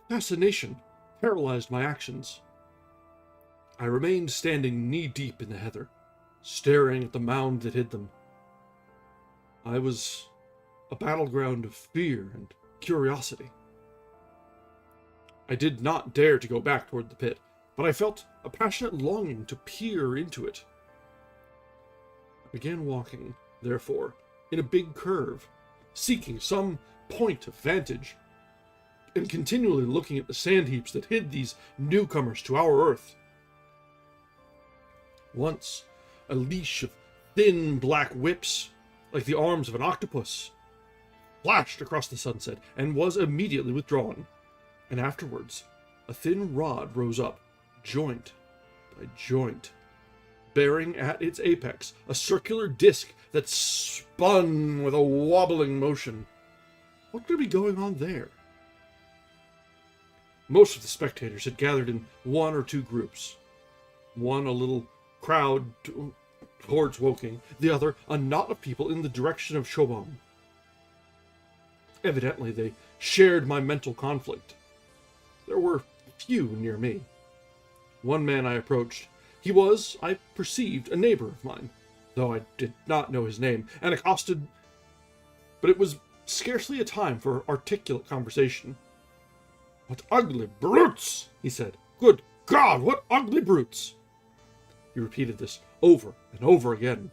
fascination paralyzed my actions. I remained standing knee-deep in the heather, staring at the mound that hid them. I was a battleground of fear and curiosity. I did not dare to go back toward the pit, but I felt a passionate longing to peer into it. I began walking, therefore, in a big curve, seeking some point of vantage, and continually looking at the sand heaps that hid these newcomers to our Earth. Once, a leash of thin black whips, like the arms of an octopus, flashed across the sunset and was immediately withdrawn, and afterwards, a thin rod rose up, joint by joint, bearing at its apex a circular disc that spun with a wobbling motion. What could be going on there? Most of the spectators had gathered in one or two groups. One a little crowd towards Woking, the other a knot of people in the direction of Chobham. Evidently they shared my mental conflict. There were few near me. One man I approached. He was, I perceived, a neighbor of mine, though I did not know his name, and accosted, but it was scarcely a time for articulate conversation. "What ugly brutes!" he said. "Good God, what ugly brutes!" He repeated this over and over again.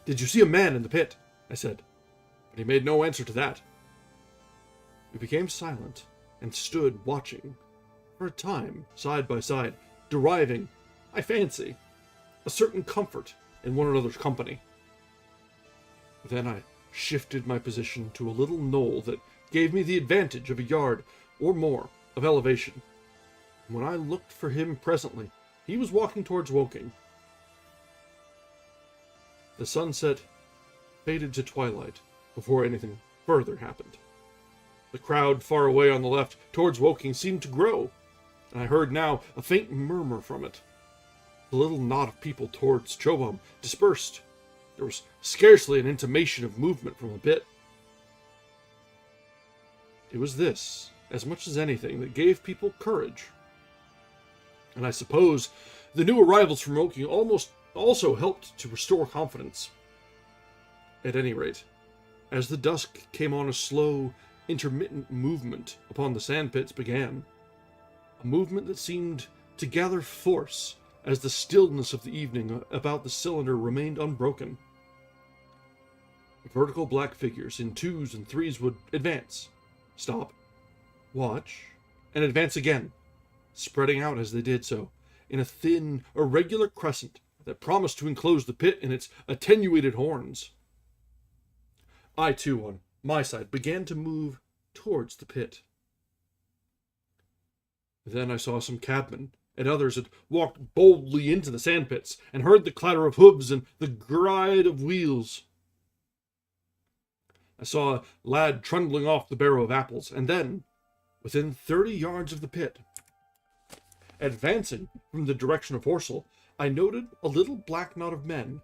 "Did you see a man in the pit?" I said, but he made no answer to that. We became silent and stood watching, for a time, side by side, deriving, I fancy, a certain comfort in one another's company. Then I shifted my position to a little knoll that gave me the advantage of a yard or more of elevation. When I looked for him presently, he was walking towards Woking. The sunset faded to twilight before anything further happened. The crowd far away on the left towards Woking seemed to grow, and I heard now a faint murmur from it. The little knot of people towards Chobham dispersed. There was scarcely an intimation of movement from the pit. It was this, as much as anything, that gave people courage. And I suppose the new arrivals from Woking also helped to restore confidence. At any rate, as the dusk came on, a slow, intermittent movement upon the sandpits began. A movement that seemed to gather force as the stillness of the evening about the cylinder remained unbroken. Vertical black figures in twos and threes would advance, stop, watch, and advance again, spreading out as they did so, in a thin, irregular crescent that promised to enclose the pit in its attenuated horns. I, too, on my side, began to move towards the pit. Then I saw some cabmen and others had walked boldly into the sandpits, and heard the clatter of hooves and the gride of wheels. I saw a lad trundling off the barrow of apples, and then, within 30 yards of the pit, advancing from the direction of Horsell, I noted a little black knot of men,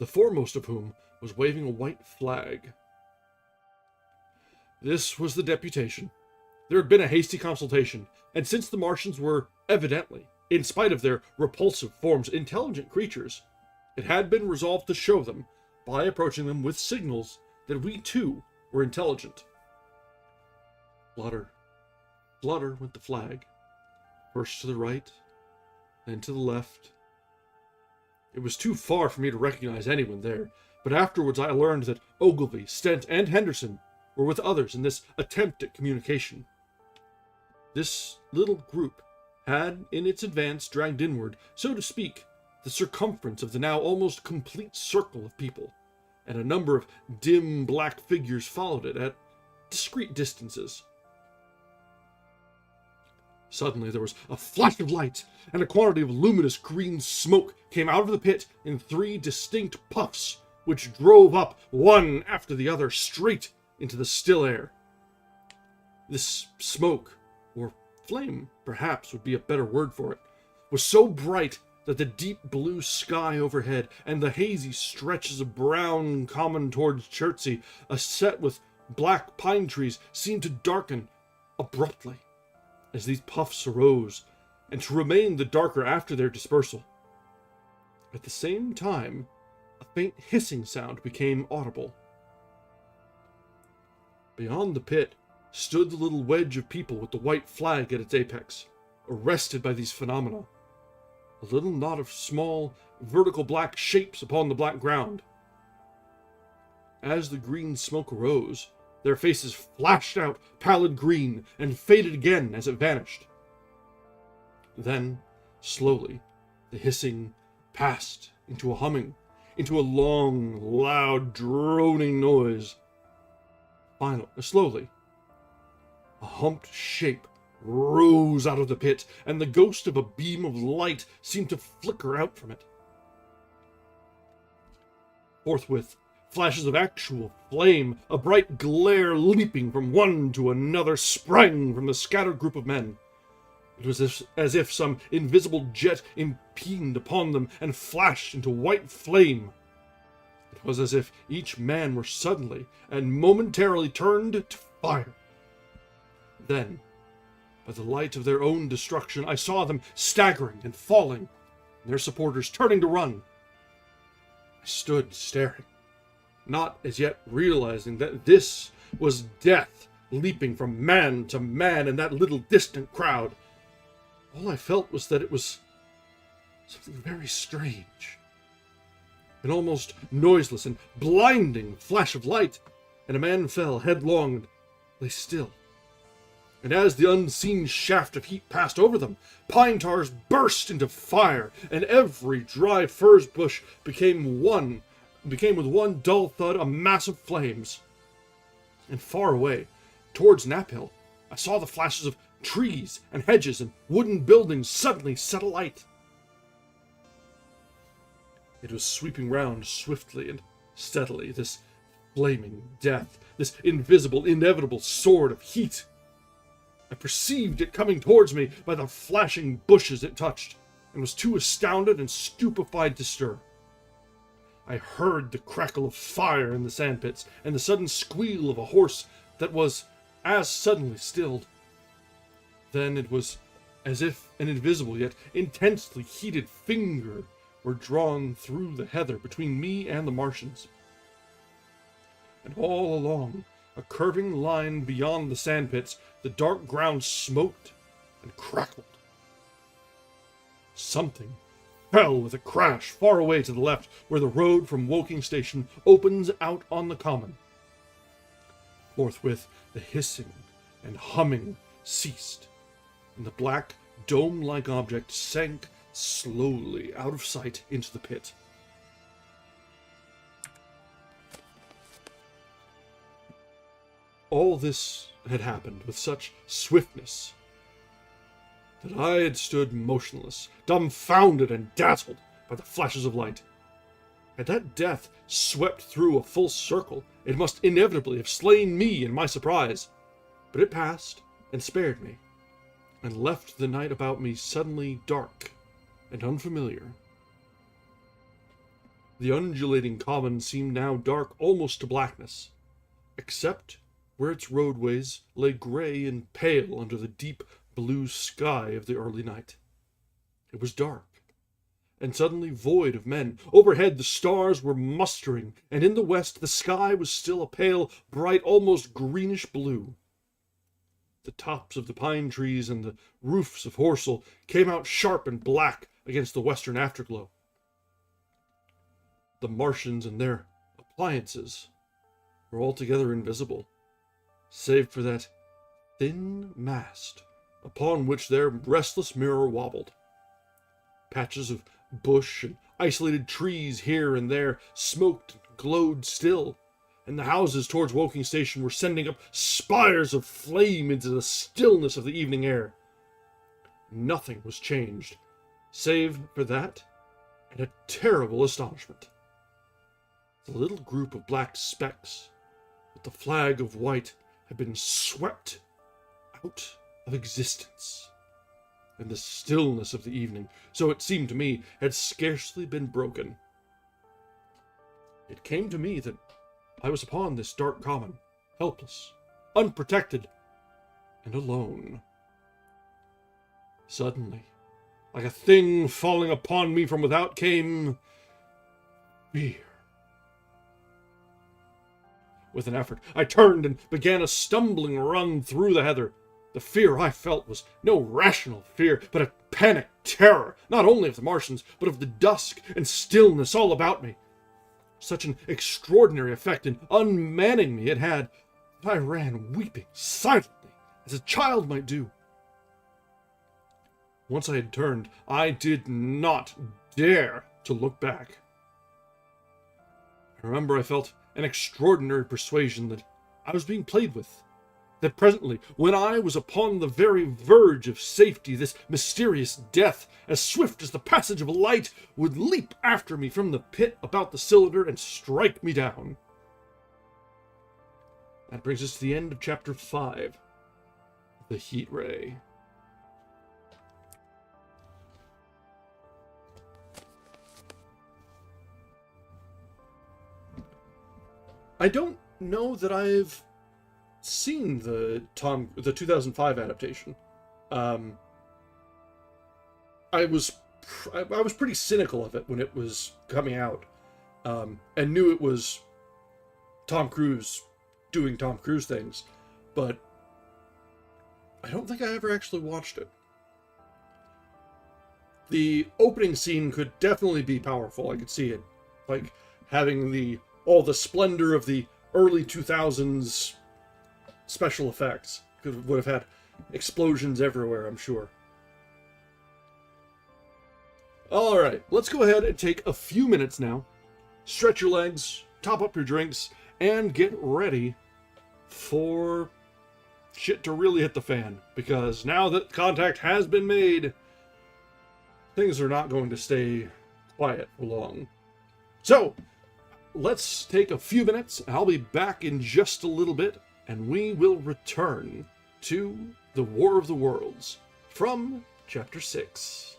the foremost of whom was waving a white flag. This was the deputation. There had been a hasty consultation, and since the Martians were evidently, in spite of their repulsive forms, intelligent creatures, it had been resolved to show them, by approaching them with signals, that we too were intelligent. Flutter, flutter went the flag, first to the right, then to the left. It was too far for me to recognize anyone there, but afterwards I learned that Ogilvy, Stent, and Henderson were with others in this attempt at communication. This little group had, in its advance, dragged inward, so to speak, the circumference of the now almost complete circle of people, and a number of dim black figures followed it at discreet distances. Suddenly there was a flash of light, and a quantity of luminous green smoke came out of the pit in 3 distinct puffs, which drove up, one after the other, straight into the still air. This smoke, or flame, perhaps, would be a better word for it, was so bright that the deep blue sky overhead and the hazy stretches of brown common towards Chertsey, set with black pine trees, seemed to darken abruptly as these puffs arose, and to remain the darker after their dispersal. At the same time, a faint hissing sound became audible. Beyond the pit stood the little wedge of people with the white flag at its apex, arrested by these phenomena. A little knot of small, vertical black shapes upon the black ground. As the green smoke arose, their faces flashed out pallid green and faded again as it vanished. Then, slowly, the hissing passed into a humming, into a long, loud, droning noise. Finally, slowly, a humped shape rose out of the pit, and the ghost of a beam of light seemed to flicker out from it. Forthwith, flashes of actual flame, a bright glare leaping from one to another, sprang from the scattered group of men. It was as if some invisible jet impinged upon them and flashed into white flame. It was as if each man were suddenly and momentarily turned to fire. Then, by the light of their own destruction, I saw them staggering and falling, and their supporters turning to run. I stood staring, not as yet realizing that this was death leaping from man to man in that little distant crowd. All I felt was that it was something very strange. An almost noiseless and blinding flash of light, and a man fell headlong and lay still. And as the unseen shaft of heat passed over them, pine tars burst into fire, and every dry furze bush became with one dull thud a mass of flames. And far away, towards Knaphill, I saw the flashes of trees and hedges and wooden buildings suddenly set alight. It was sweeping round swiftly, and steadily, this flaming death, this invisible, inevitable sword of heat. I perceived it coming towards me by the flashing bushes it touched, and was too astounded and stupefied to stir. I heard the crackle of fire in the sandpits, and the sudden squeal of a horse that was as suddenly stilled. Then it was as if an invisible yet intensely heated finger were drawn through the heather between me and the Martians. And all along, a curving line beyond the sandpits, the dark ground smoked and crackled. Something fell with a crash far away to the left, where the road from Woking Station opens out on the common. Forthwith, the hissing and humming ceased, and the black, dome-like object sank slowly out of sight into the pit. All this had happened with such swiftness that I had stood motionless, dumbfounded and dazzled by the flashes of light. Had that death swept through a full circle, it must inevitably have slain me in my surprise. But it passed and spared me, and left the night about me suddenly dark and unfamiliar. The undulating common seemed now dark almost to blackness, except where its roadways lay gray and pale under the deep blue sky of the early night. It was dark, and suddenly void of men. Overhead the stars were mustering, and in the west the sky was still a pale, bright, almost greenish blue. The tops of the pine trees and the roofs of Horsell came out sharp and black against the western afterglow. The Martians and their appliances were altogether invisible, save for that thin mast upon which their restless mirror wobbled. Patches of bush and isolated trees here and there smoked and glowed still, and the houses towards Woking Station were sending up spires of flame into the stillness of the evening air. Nothing was changed, save for that and a terrible astonishment. The little group of black specks with the flag of white had been swept out of existence, and the stillness of the evening, so it seemed to me, had scarcely been broken. It came to me that I was upon this dark common, helpless, unprotected, and alone. Suddenly, like a thing falling upon me from without, came fear. With an effort, I turned and began a stumbling run through the heather. The fear I felt was no rational fear, but a panic terror, not only of the Martians, but of the dusk and stillness all about me. Such an extraordinary effect in unmanning me it had, that I ran weeping silently, as a child might do. Once I had turned, I did not dare to look back. I remember I felt an extraordinary persuasion that I was being played with, that presently, when I was upon the very verge of safety, this mysterious death, as swift as the passage of light, would leap after me from the pit about the cylinder and strike me down. That brings us to the end of Chapter 5, The Heat Ray. I don't know that I've seen the 2005 adaptation. I was pretty cynical of it when it was coming out, and knew it was Tom Cruise doing Tom Cruise things, but I don't think I ever actually watched it. The opening scene could definitely be powerful. I could see it, like having all the splendor of the early 2000s special effects. Would have had explosions everywhere, I'm sure. Alright, let's go ahead and take a few minutes now, stretch your legs, top up your drinks, and get ready for shit to really hit the fan. Because now that contact has been made, things are not going to stay quiet for long. So, let's take a few minutes. I'll be back in just a little bit, and we will return to the War of the Worlds from Chapter 6.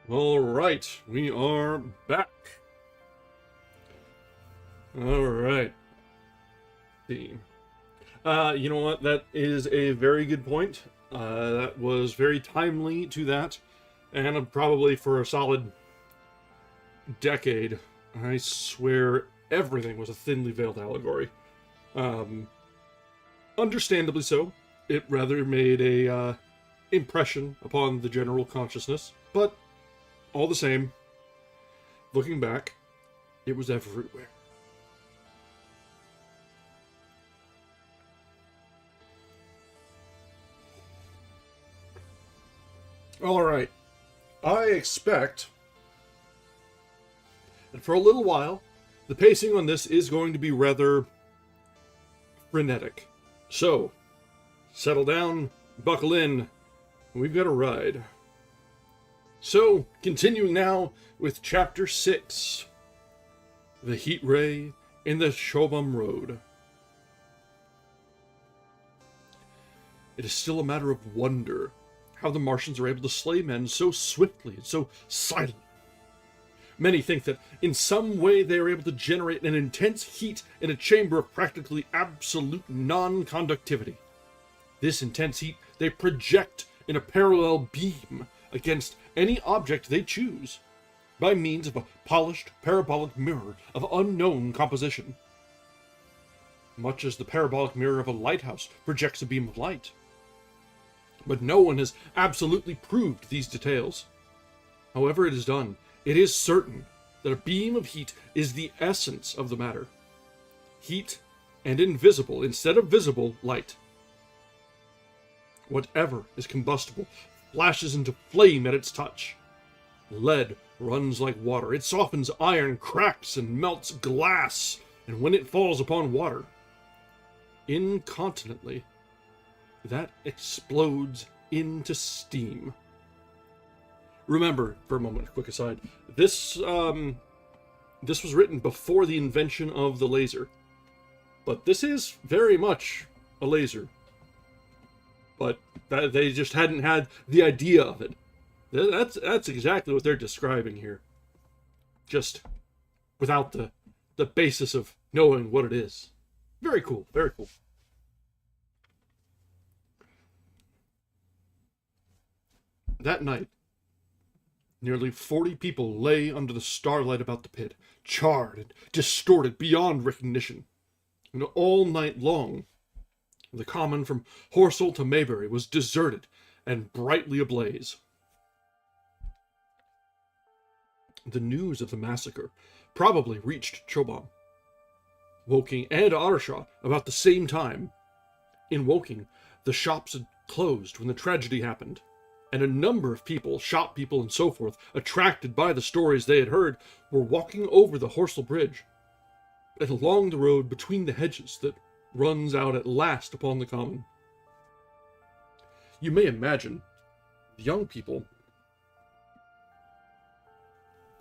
All right, we are back. All right. You know what? That is a very good point. That was very timely to that, and probably for a solid decade, I swear everything was a thinly veiled allegory. Understandably so. It rather made a impression upon the general consciousness, but all the same, looking back, it was everywhere. All right, I expect that for a little while, the pacing on this is going to be rather frenetic. So, settle down, buckle in, we've got a ride. So, continuing now with Chapter 6, The Heat Ray in the Chobham Road. It is still a matter of wonder how the Martians are able to slay men so swiftly and so silently. Many think that in some way they are able to generate an intense heat in a chamber of practically absolute non-conductivity. This intense heat they project in a parallel beam against any object they choose, by means of a polished parabolic mirror of unknown composition. Much as the parabolic mirror of a lighthouse projects a beam of light. But no one has absolutely proved these details. However it is done, it is certain that a beam of heat is the essence of the matter. Heat and invisible, instead of visible, light. Whatever is combustible flashes into flame at its touch. Lead runs like water. It softens iron, cracks, and melts glass, and when it falls upon water, incontinently, that explodes into steam. Remember, for a moment, a quick aside, this was written before the invention of the laser. But this is very much a laser. But they just hadn't had the idea of it. That's exactly what they're describing here. Just without the basis of knowing what it is. Very cool, very cool. That night, nearly 40 people lay under the starlight about the pit, charred and distorted beyond recognition. And all night long, the common from Horsell to Maybury was deserted and brightly ablaze. The news of the massacre probably reached Chobham, Woking, and Ayrshire about the same time. In Woking, the shops had closed when the tragedy happened, and a number of people, shop people and so forth, attracted by the stories they had heard, were walking over the Horsell Bridge and along the road between the hedges that runs out at last upon the common. You may imagine the young people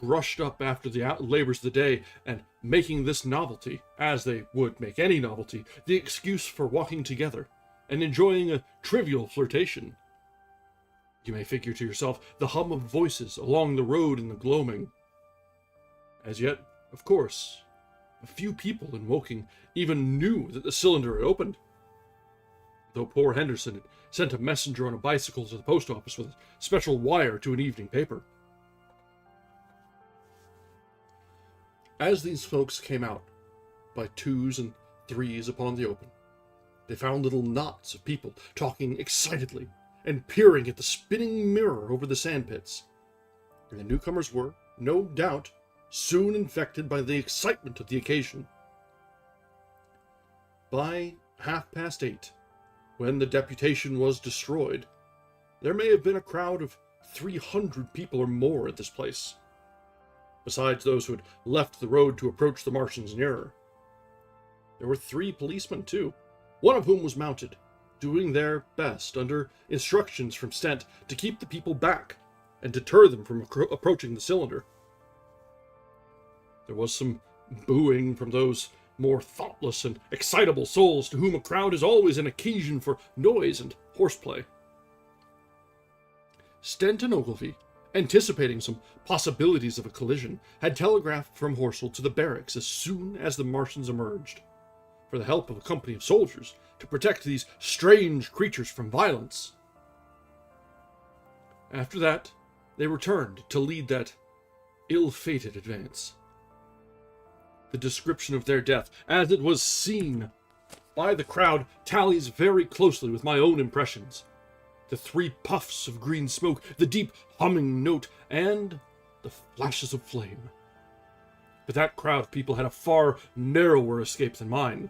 brushed up after the labors of the day and making this novelty, as they would make any novelty, the excuse for walking together and enjoying a trivial flirtation. You may figure to yourself the hum of voices along the road in the gloaming. As yet, of course, a few people in Woking even knew that the cylinder had opened, though poor Henderson had sent a messenger on a bicycle to the post office with a special wire to an evening paper. As these folks came out, by twos and threes upon the open, they found little knots of people talking excitedly and peering at the spinning mirror over the sandpits. And the newcomers were, no doubt, soon infected by the excitement of the occasion. By 8:30, when the deputation was destroyed, there may have been a crowd of 300 people or more at this place, besides those who had left the road to approach the Martians nearer. There were 3 policemen, too, one of whom was mounted, doing their best under instructions from Stent to keep the people back and deter them from approaching the cylinder. There was some booing from those more thoughtless and excitable souls to whom a crowd is always an occasion for noise and horseplay. Stent and Ogilvy anticipating some possibilities of a collision, had telegraphed from Horsell to the barracks as soon as the Martians emerged, for the help of a company of soldiers to protect these strange creatures from violence. After that, they returned to lead that ill-fated advance. The description of their death, as it was seen by the crowd, tallies very closely with my own impressions. The 3 puffs of green smoke, the deep humming note, and the flashes of flame. But that crowd of people had a far narrower escape than mine.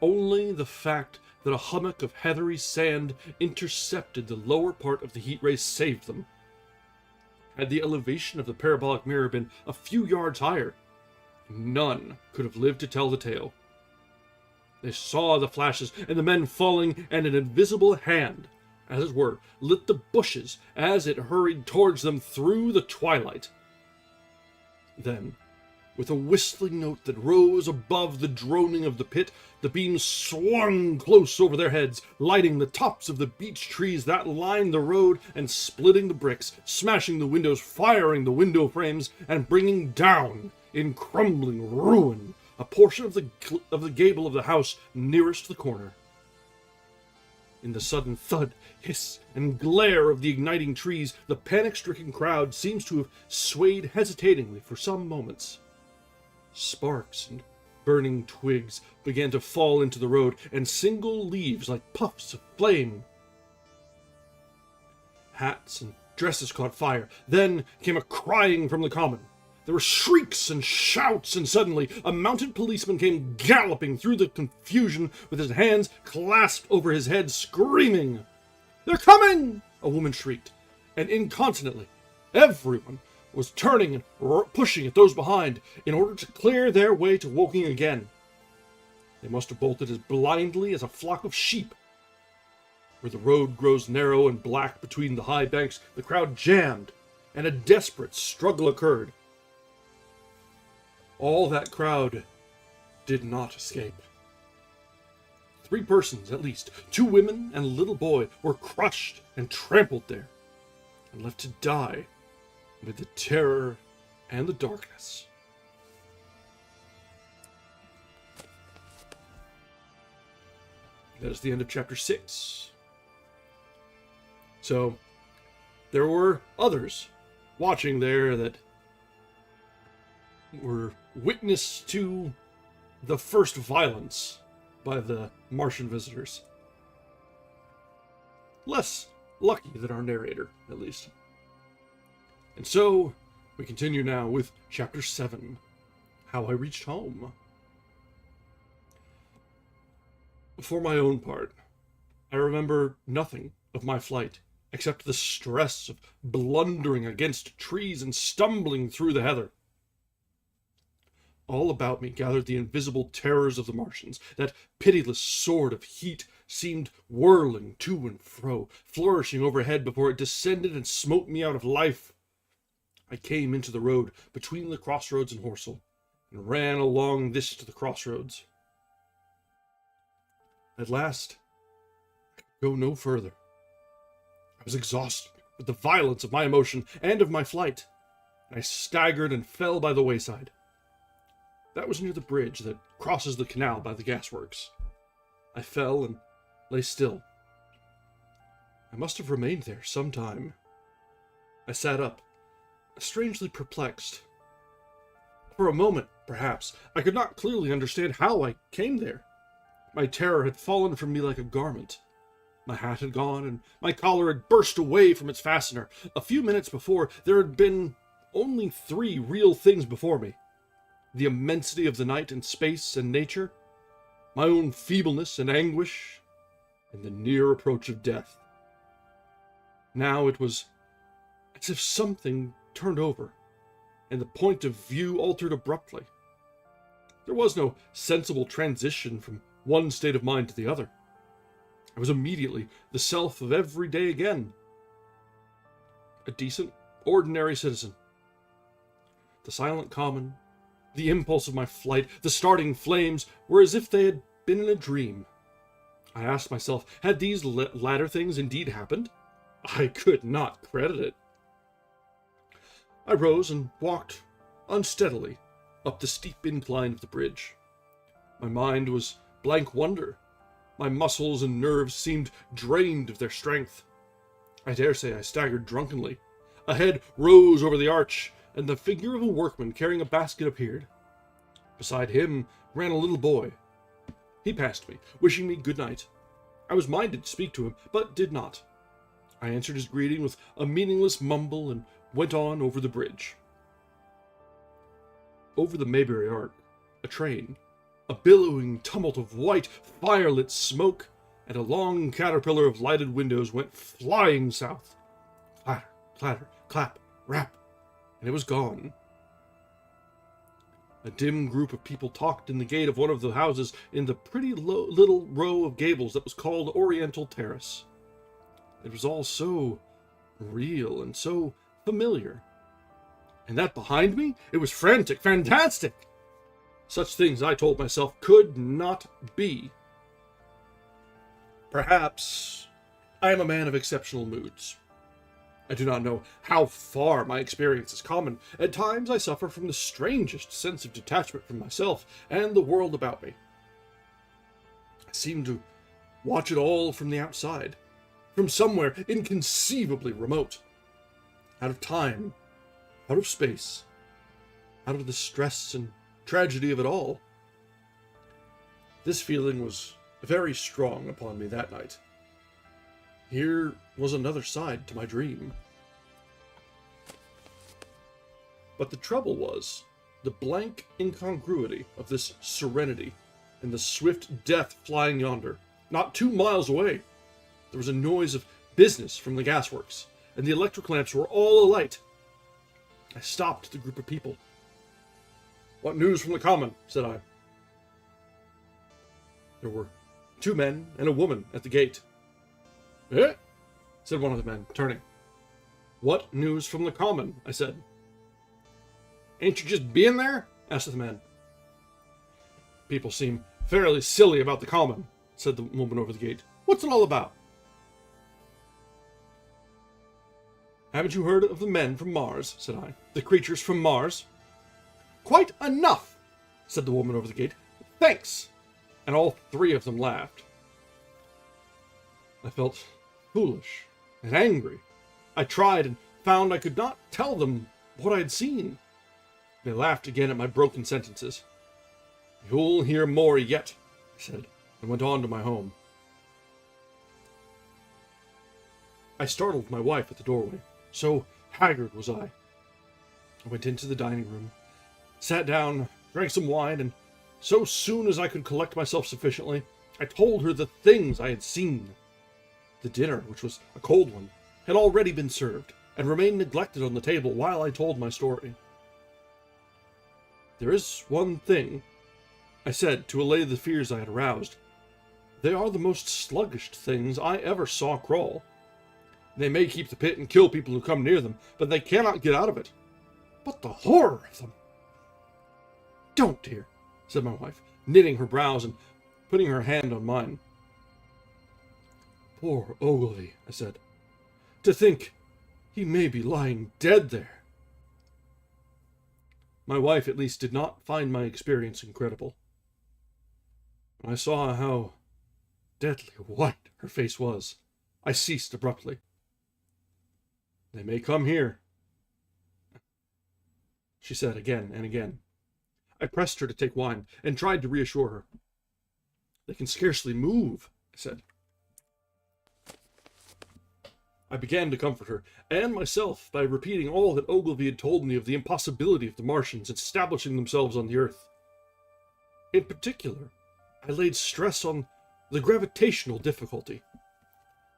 Only the fact that a hummock of heathery sand intercepted the lower part of the heat ray saved them. Had the elevation of the parabolic mirror been a few yards higher, none could have lived to tell the tale. They saw the flashes and the men falling, and an invisible hand, as it were, lit the bushes as it hurried towards them through the twilight. Then, with a whistling note that rose above the droning of the pit, the beams swung close over their heads, lighting the tops of the beech trees that lined the road and splitting the bricks, smashing the windows, firing the window frames, and bringing down, in crumbling ruin, a portion of the gable of the house nearest the corner. In the sudden thud, hiss, and glare of the igniting trees, the panic-stricken crowd seems to have swayed hesitatingly for some moments. Sparks and burning twigs began to fall into the road, and single leaves like puffs of flame. Hats and dresses caught fire. Then came a crying from the common. There were shrieks and shouts, and suddenly a mounted policeman came galloping through the confusion with his hands clasped over his head, screaming. "They're coming!" a woman shrieked, and incontinently everyone was turning and pushing at those behind in order to clear their way to Woking again. They must have bolted as blindly as a flock of sheep. Where the road grows narrow and black between the high banks, the crowd jammed, and a desperate struggle occurred. All that crowd did not escape. 3 persons, at least, 2 women and a little boy, were crushed and trampled there, and left to die amid the terror and the darkness. That is the end of chapter 6. So, there were others watching there that were witness to the first violence by the Martian visitors. Less lucky than our narrator, at least. And so, we continue now with chapter 7, How I Reached Home. For my own part, I remember nothing of my flight, except the stress of blundering against trees and stumbling through the heather. All about me gathered the invisible terrors of the Martians. That pitiless sword of heat seemed whirling to and fro, flourishing overhead before it descended and smote me out of life. I came into the road between the crossroads and Horsell, and ran along this to the crossroads. At last, I could go no further. I was exhausted with the violence of my emotion and of my flight, and I staggered and fell by the wayside. That was near the bridge that crosses the canal by the gasworks. I fell and lay still. I must have remained there some time. I sat up, strangely perplexed. For a moment, perhaps, I could not clearly understand how I came there. My terror had fallen from me like a garment. My hat had gone, and my collar had burst away from its fastener. A few minutes before, there had been only 3 real things before me: the immensity of the night and space and nature, my own feebleness and anguish, and the near approach of death. Now it was as if something turned over, and the point of view altered abruptly. There was no sensible transition from one state of mind to the other. I was immediately the self of every day again. A decent, ordinary citizen. The silent common, the impulse of my flight, the starting flames, were as if they had been in a dream. I asked myself, had these latter things indeed happened? I could not credit it. I rose and walked unsteadily up the steep incline of the bridge. My mind was blank wonder. My muscles and nerves seemed drained of their strength. I dare say I staggered drunkenly. A head rose over the arch, and the figure of a workman carrying a basket appeared. Beside him ran a little boy. He passed me, wishing me good night. I was minded to speak to him, but did not. I answered his greeting with a meaningless mumble and went on over the bridge. Over the Mayberry Arch, a train, a billowing tumult of white, fire-lit smoke, and a long caterpillar of lighted windows went flying south. Clatter, clatter, clap, rap, and it was gone. A dim group of people talked in the gate of one of the houses in the pretty little row of gables that was called Oriental Terrace. It was all so real and so familiar. And that behind me, it was frantic, fantastic. Such things, I told myself, could not be. Perhaps I am a man of exceptional moods. I do not know how far my experience is common. At times I suffer from the strangest sense of detachment from myself and the world about me. I seem to watch it all from the outside, from somewhere inconceivably remote, out of time, out of space, out of the stress and tragedy of it all. This feeling was very strong upon me that night. Here was another side to my dream. But the trouble was the blank incongruity of this serenity and the swift death flying yonder, not 2 miles away. There was a noise of business from the gasworks, and the electric lamps were all alight. I stopped the group of people. "What news from the common?" said I. There were 2 men and a woman at the gate. "Eh?" said one of the men, turning. "What news from the common?" I said. "Ain't you just being there?" asked the man. "People seem fairly silly about the common," said the woman over the gate. "What's it all about?" "Haven't you heard of the men from Mars?" said I. "The creatures from Mars?" "Quite enough," said the woman over the gate. "Thanks." And all 3 of them laughed. I felt foolish and angry. I tried and found I could not tell them what I had seen. They laughed again at my broken sentences. "You'll hear more yet," I said, and went on to my home. I startled my wife at the doorway. So haggard was I. I went into the dining room, sat down, drank some wine, and so soon as I could collect myself sufficiently, I told her the things I had seen. The dinner, which was a cold one, had already been served, and remained neglected on the table while I told my story. "There is one thing," I said, to allay the fears I had aroused. "They are the most sluggish things I ever saw crawl. They may keep the pit and kill people who come near them, but they cannot get out of it. But the horror of them!" "Don't, dear," said my wife, knitting her brows and putting her hand on mine. "Poor Ogilvy," I said. "To think he may be lying dead there." My wife, at least, did not find my experience incredible. When I saw how deadly white her face was, I ceased abruptly. "They may come here," she said again and again. I pressed her to take wine, and tried to reassure her. "They can scarcely move," I said. I began to comfort her, and myself, by repeating all that Ogilvy had told me of the impossibility of the Martians establishing themselves on the Earth. In particular, I laid stress on the gravitational difficulty.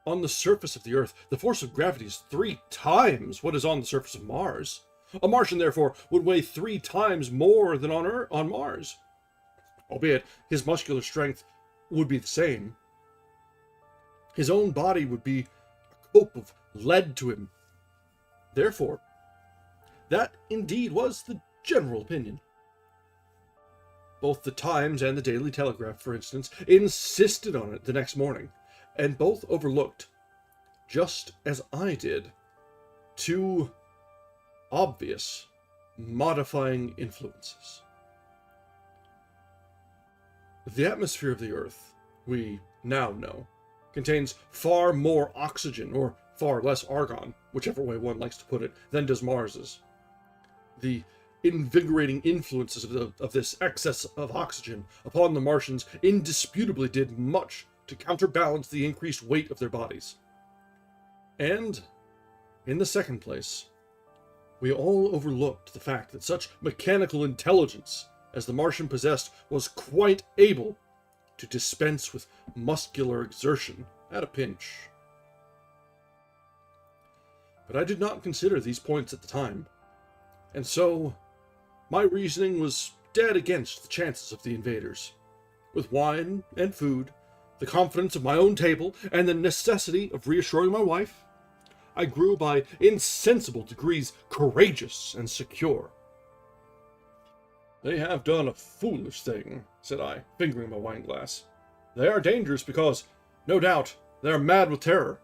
On the surface of the Earth, the force of gravity is 3 times what is on the surface of Mars. A Martian, therefore, would weigh 3 times more than on Mars. Albeit, his muscular strength would be the same. His own body would be a cope of lead to him. Therefore, that indeed was the general opinion. Both the Times and the Daily Telegraph, for instance, insisted on it the next morning, and both overlooked, just as I did, 2 obvious modifying influences. The atmosphere of the Earth, we now know, contains far more oxygen, or far less argon, whichever way one likes to put it, than does Mars's. The invigorating influences of this excess of oxygen upon the Martians indisputably did much to counterbalance the increased weight of their bodies. And, in the second place, we all overlooked the fact that such mechanical intelligence as the Martian possessed was quite able to dispense with muscular exertion at a pinch. But I did not consider these points at the time, and so my reasoning was dead against the chances of the invaders. With wine and food, the confidence of my own table, and the necessity of reassuring my wife, I grew by insensible degrees courageous and secure. "They have done a foolish thing," said I, fingering my wine-glass. "They are dangerous because, no doubt, they are mad with terror.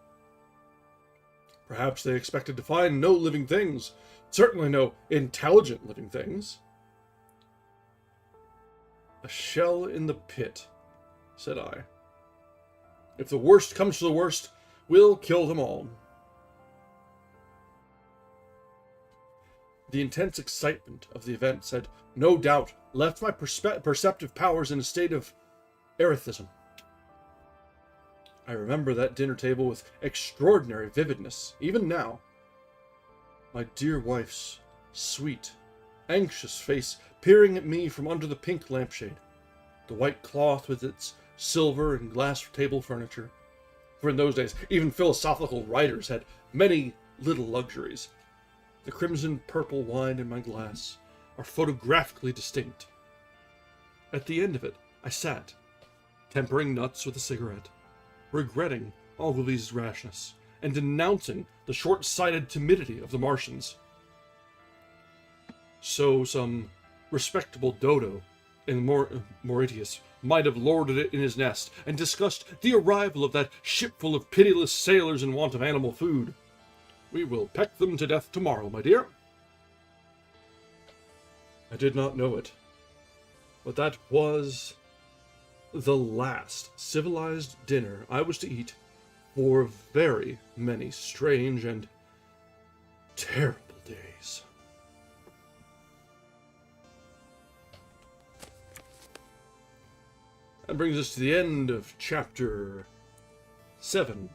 Perhaps they expected to find no living things, certainly no intelligent living things." "A shell in the pit," said I. "If the worst comes to the worst, we'll kill them all." The intense excitement of the events had no doubt left my perceptive powers in a state of erethism. I remember that dinner table with extraordinary vividness, even now. My dear wife's sweet, anxious face peering at me from under the pink lampshade, the white cloth with its silver and glass table furniture, for in those days even philosophical writers had many little luxuries. The crimson-purple wine in my glass are photographically distinct. At the end of it, I sat, tempering nuts with a cigarette, regretting Ogilvy's rashness, and denouncing the short-sighted timidity of the Martians. So some respectable dodo in Mauritius might have lorded it in his nest, and discussed the arrival of that shipful of pitiless sailors in want of animal food. "We will peck them to death tomorrow, my dear." I did not know it, but that was the last civilized dinner I was to eat for very many strange and terrible days. That brings us to the end of chapter 7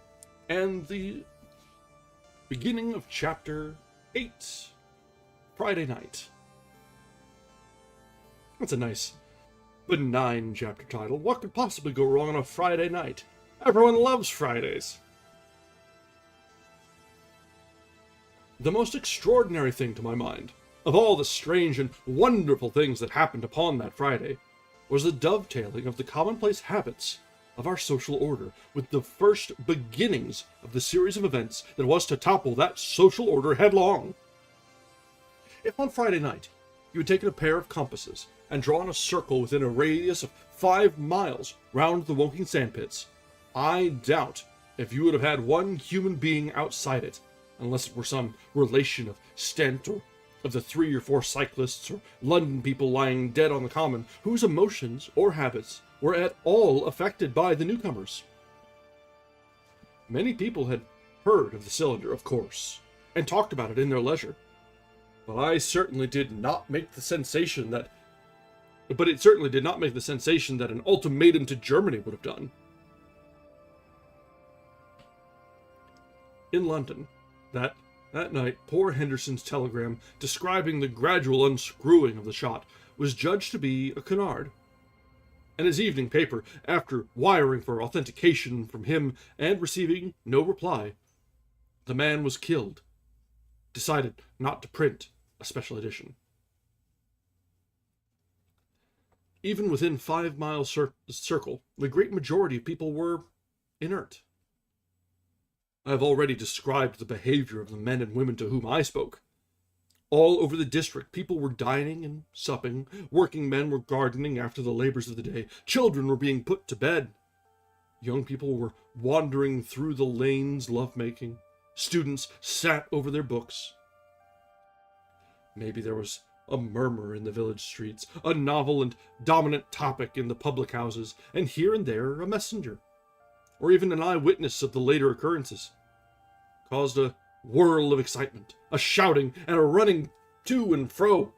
and the beginning of chapter 8, Friday Night. That's a nice, benign chapter title. What could possibly go wrong on a Friday night? Everyone loves Fridays. The most extraordinary thing to my mind, of all the strange and wonderful things that happened upon that Friday, was the dovetailing of the commonplace habits of our social order with the first beginnings of the series of events that was to topple that social order headlong. If on Friday night you had taken a pair of compasses and drawn a circle within a radius of 5 miles round the Woking sandpits, I doubt if you would have had one human being outside it, unless it were some relation of Stent or of the 3 or 4 cyclists or London people lying dead on the common, whose emotions or habits were at all affected by the newcomers. Many people had heard of the cylinder, of course, and talked about it in their leisure, but it certainly did not make the sensation that an ultimatum to Germany would have done. In London, that night, poor Henderson's telegram describing the gradual unscrewing of the shot was judged to be a canard, and his evening paper, after wiring for authentication from him and receiving no reply, the man was killed, decided not to print a special edition. Even within 5-mile circle, the great majority of people were inert. I have already described the behavior of the men and women to whom I spoke. All over the district, people were dining and supping, working men were gardening after the labors of the day, children were being put to bed, young people were wandering through the lanes love-making, students sat over their books. Maybe there was a murmur in the village streets, a novel and dominant topic in the public houses, and here and there a messenger, or even an eyewitness of the later occurrences, caused a whirl of excitement, a shouting, and a running to and fro.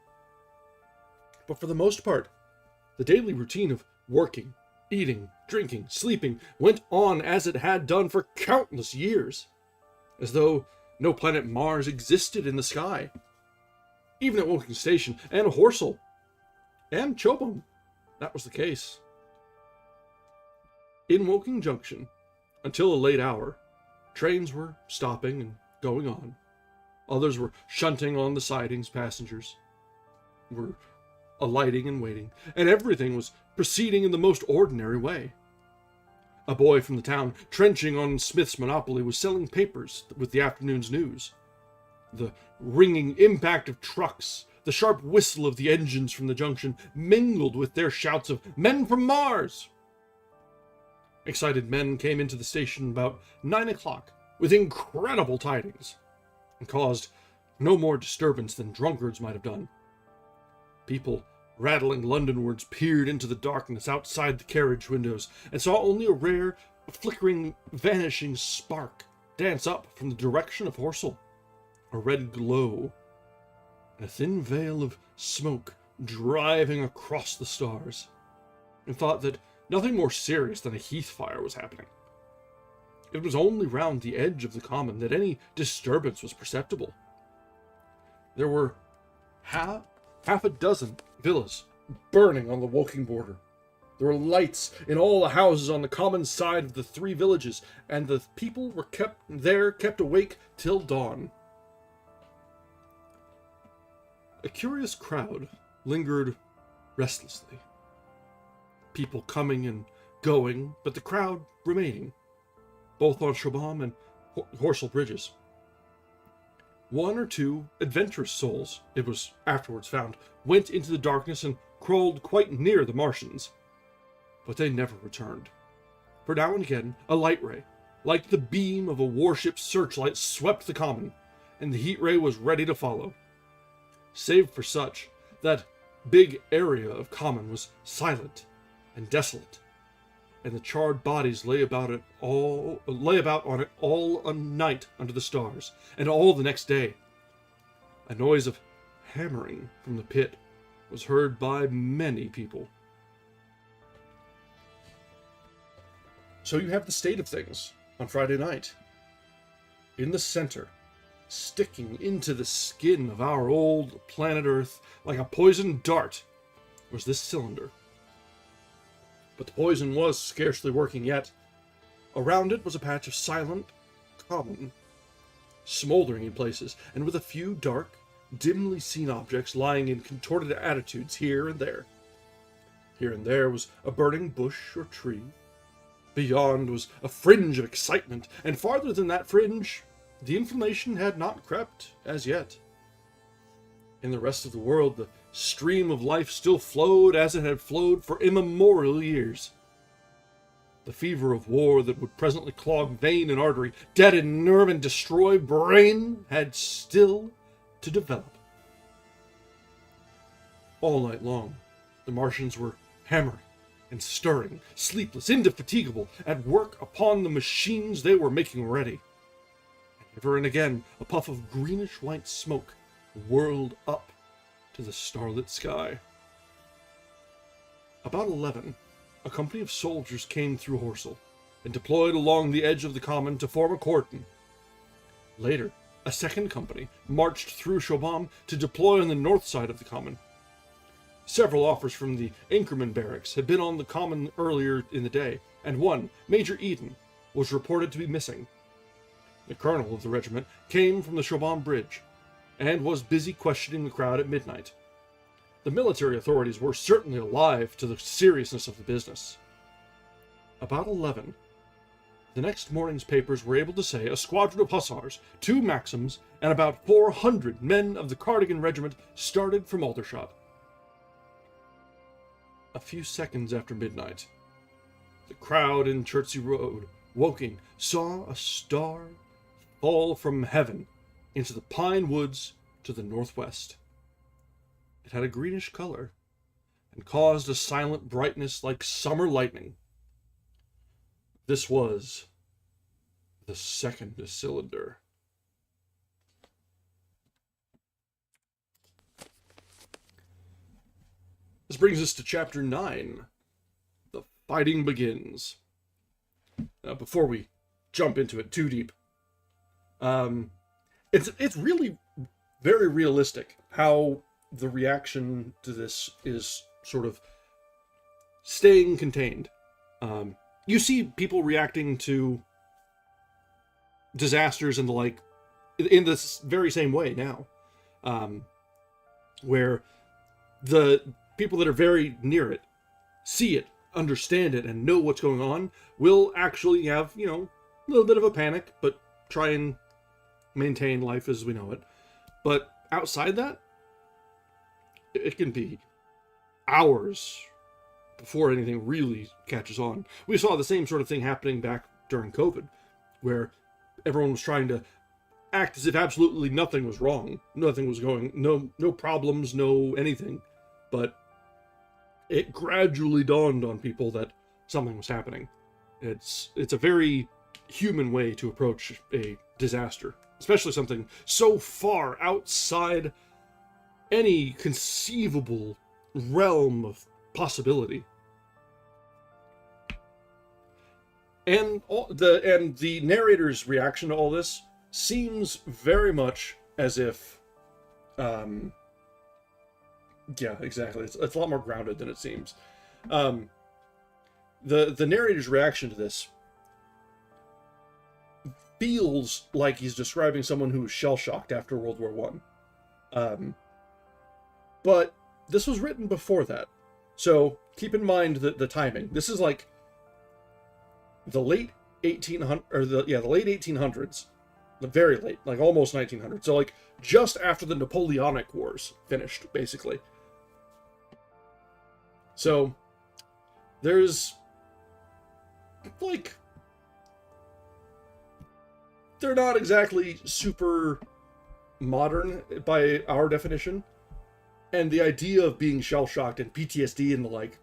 But for the most part, the daily routine of working, eating, drinking, sleeping went on as it had done for countless years, as though no planet Mars existed in the sky. Even at Woking Station and Horsell and Chobham, that was the case. In Woking Junction, until a late hour, trains were stopping and going on. Others were shunting on the sidings, passengers were alighting and waiting, and everything was proceeding in the most ordinary way. A boy from the town, trenching on Smith's monopoly, was selling papers with the afternoon's news. The ringing impact of trucks, the sharp whistle of the engines from the junction, mingled with their shouts of "Men from Mars!" Excited men came into the station about 9 o'clock with incredible tidings, and caused no more disturbance than drunkards might have done. People rattling Londonwards peered into the darkness outside the carriage windows and saw only a rare, flickering, vanishing spark dance up from the direction of Horsell, a red glow, and a thin veil of smoke driving across the stars, and thought that nothing more serious than a heath fire was happening. It was only round the edge of the common that any disturbance was perceptible. There were half a dozen villas burning on the Woking border. There were lights in all the houses on the common side of the three villages, and the people were kept awake till dawn. A curious crowd lingered restlessly. People coming and going, but the crowd remaining, both on Chobham and Horsell bridges. One or two adventurous souls, it was afterwards found, went into the darkness and crawled quite near the Martians, but they never returned. For now and again, a light ray, like the beam of a warship's searchlight, swept the common, and the heat ray was ready to follow. Save for such, that big area of common was silent and desolate, and the charred bodies lay about on it all a night under the stars, and all the next day. A noise of hammering from the pit was heard by many people. So you have the state of things on Friday night. In the center, sticking into the skin of our old planet Earth like a poisoned dart, was this cylinder. But the poison was scarcely working yet. Around it was a patch of silent common, smoldering in places, and with a few dark, dimly seen objects lying in contorted attitudes here and there. Here and there was a burning bush or tree. Beyond was a fringe of excitement, and farther than that fringe, the inflammation had not crept as yet. In the rest of the world, the stream of life still flowed as it had flowed for immemorial years. The fever of war that would presently clog vein and artery, deaden nerve, and destroy brain had still to develop. All night long, the Martians were hammering and stirring, sleepless, indefatigable, at work upon the machines they were making ready. And ever and again, a puff of greenish-white smoke whirled up to the starlit sky. About 11, a company of soldiers came through Horsell and deployed along the edge of the common to form a cordon. Later, a second company marched through Chobham to deploy on the north side of the common. Several offers from the Anchorman barracks had been on the common earlier in the day, and one, Major Eden, was reported to be missing. The colonel of the regiment came from the Chobham bridge, and was busy questioning the crowd at midnight. The military authorities were certainly alive to the seriousness of the business. About 11, the next morning's papers were able to say a squadron of hussars, 2 Maxims, and about 400 men of the Cardigan regiment started from Aldershot. A few seconds after midnight, the crowd in Chertsey Road, Woking, saw a star fall from heaven into the pine woods to the northwest. It had a greenish color, and caused a silent brightness like summer lightning. This was the second cylinder. This brings us to chapter 9. The fighting begins. Before we jump into it too deep, it's really very realistic how the reaction to this is sort of staying contained. You see people reacting to disasters and the like in this very same way now, where the people that are very near it see it, understand it, and know what's going on will actually have, a little bit of a panic, but try and maintain life as we know it. But outside that, it can be hours before anything really catches on. We saw the same sort of thing happening back during COVID, where everyone was trying to act as if absolutely nothing was wrong. Nothing was no problems, no anything. But it gradually dawned on people that something was happening. It's a very human way to approach a disaster, especially something so far outside any conceivable realm of possibility. And the narrator's reaction to all this seems very much as if, yeah, exactly. It's a lot more grounded than it seems. The narrator's reaction to this feels like he's describing someone who was shell-shocked after World War I. But this was written before that, so keep in mind the timing. This is like the late 1800s, the very late, like almost 1900. So like just after the Napoleonic Wars finished, basically. So there's like, they're not exactly super modern by our definition. And the idea of being shell-shocked and PTSD and the like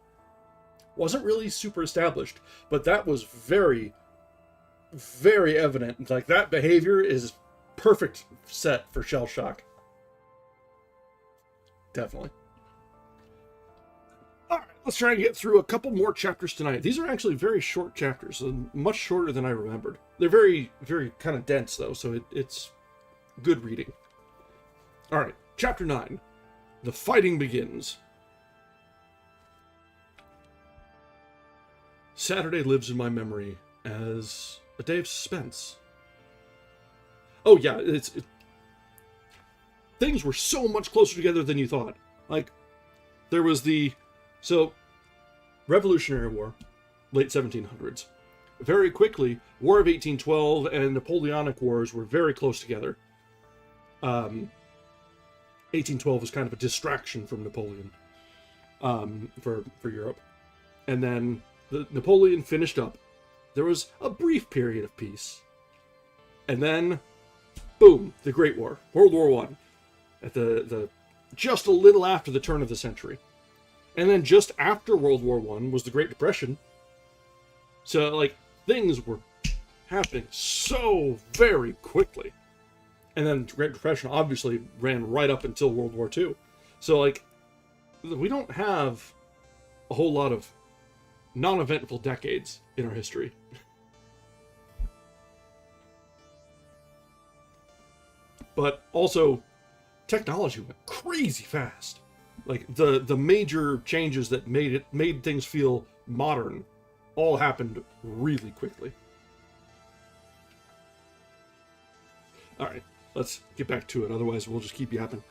wasn't really super established. But that was very, very evident. Like, that behavior is perfect set for shell-shock. Definitely. Alright, let's try and get through a couple more chapters tonight. These are actually very short chapters, and much shorter than I remembered. They're very, very kind of dense, though, so it's good reading. Alright, chapter 9. The fighting begins. Saturday lives in my memory as a day of suspense. Oh yeah, things were so much closer together than you thought. Like, there was Revolutionary War, late 1700s. Very quickly, War of 1812 and Napoleonic Wars were very close together. 1812 was kind of a distraction from Napoleon, for Europe. And then Napoleon finished up. There was a brief period of peace. And then, boom, the Great War, World War I, at the just a little after the turn of the century. And then just after World War I was the Great Depression. So, like, things were happening so very quickly. And then the Great Depression obviously ran right up until World War II. So, like, we don't have a whole lot of non-eventful decades in our history. But also, technology went crazy fast. Like, the major changes that made things feel modern all happened really quickly. Alright, let's get back to it, otherwise we'll just keep yapping.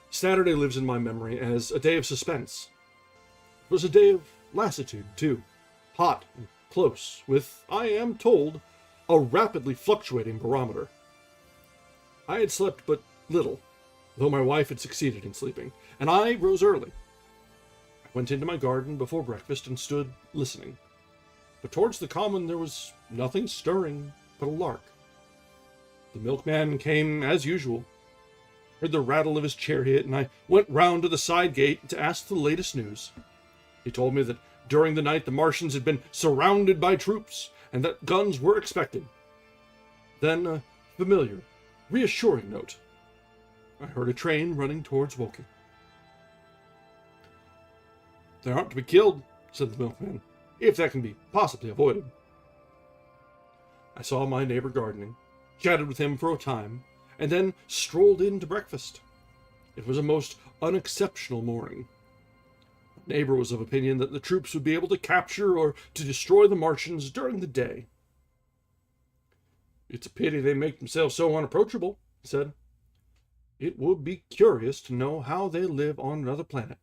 Saturday lives in my memory as a day of suspense. It was a day of lassitude, too. Hot and close, with, I am told, a rapidly fluctuating barometer. I had slept but little, though my wife had succeeded in sleeping, and I rose early. I went into my garden before breakfast and stood listening. But towards the common there was nothing stirring but a lark. The milkman came as usual. heard the rattle of his chariot, and I went round to the side gate to ask the latest news. He told me that during the night the Martians had been surrounded by troops, and that guns were expected. Then a familiar, reassuring note. I heard a train running towards Woking. "They aren't to be killed," said the milkman, "if that can be possibly avoided." I saw my neighbor gardening, chatted with him for a time, and then strolled in to breakfast. It was a most unexceptional morning. My neighbor was of opinion that the troops would be able to capture or to destroy the Martians during the day. "It's a pity they make themselves so unapproachable," he said. "It would be curious to know how they live on another planet.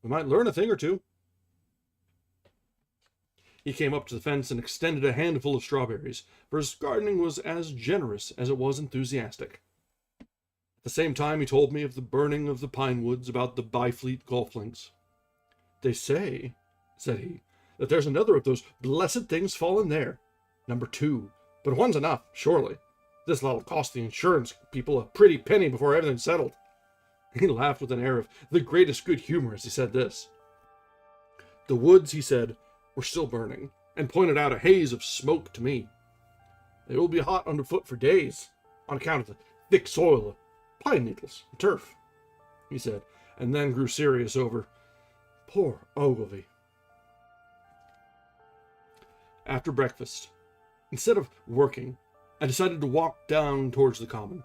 We might learn a thing or two." He came up to the fence and extended a handful of strawberries, for his gardening was as generous as it was enthusiastic. At the same time, he told me of the burning of the pine woods about the Byfleet golf links. "They say," said he, "that there's another of those blessed things fallen there. Number 2. But one's enough, surely. This lot'll cost the insurance people a pretty penny before everything's settled." He laughed with an air of the greatest good humor as he said this. The woods, he said, were still burning, and pointed out a haze of smoke to me. "They will be hot underfoot for days, on account of the thick soil of pine needles and turf," he said, and then grew serious over poor Ogilvy. After breakfast, instead of working, I decided to walk down towards the common.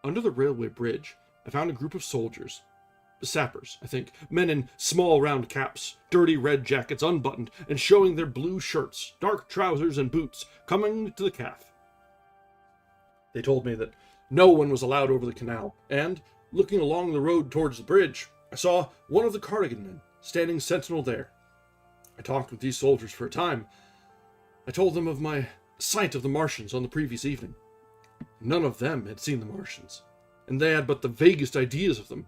Under the railway bridge, I found a group of soldiers. Sappers, I think, men in small round caps, dirty red jackets unbuttoned, and showing their blue shirts, dark trousers, and boots, coming to the calf. They told me that no one was allowed over the canal, and, looking along the road towards the bridge, I saw one of the Cardigan men standing sentinel there. I talked with these soldiers for a time. I told them of my sight of the Martians on the previous evening. None of them had seen the Martians, and they had but the vaguest ideas of them,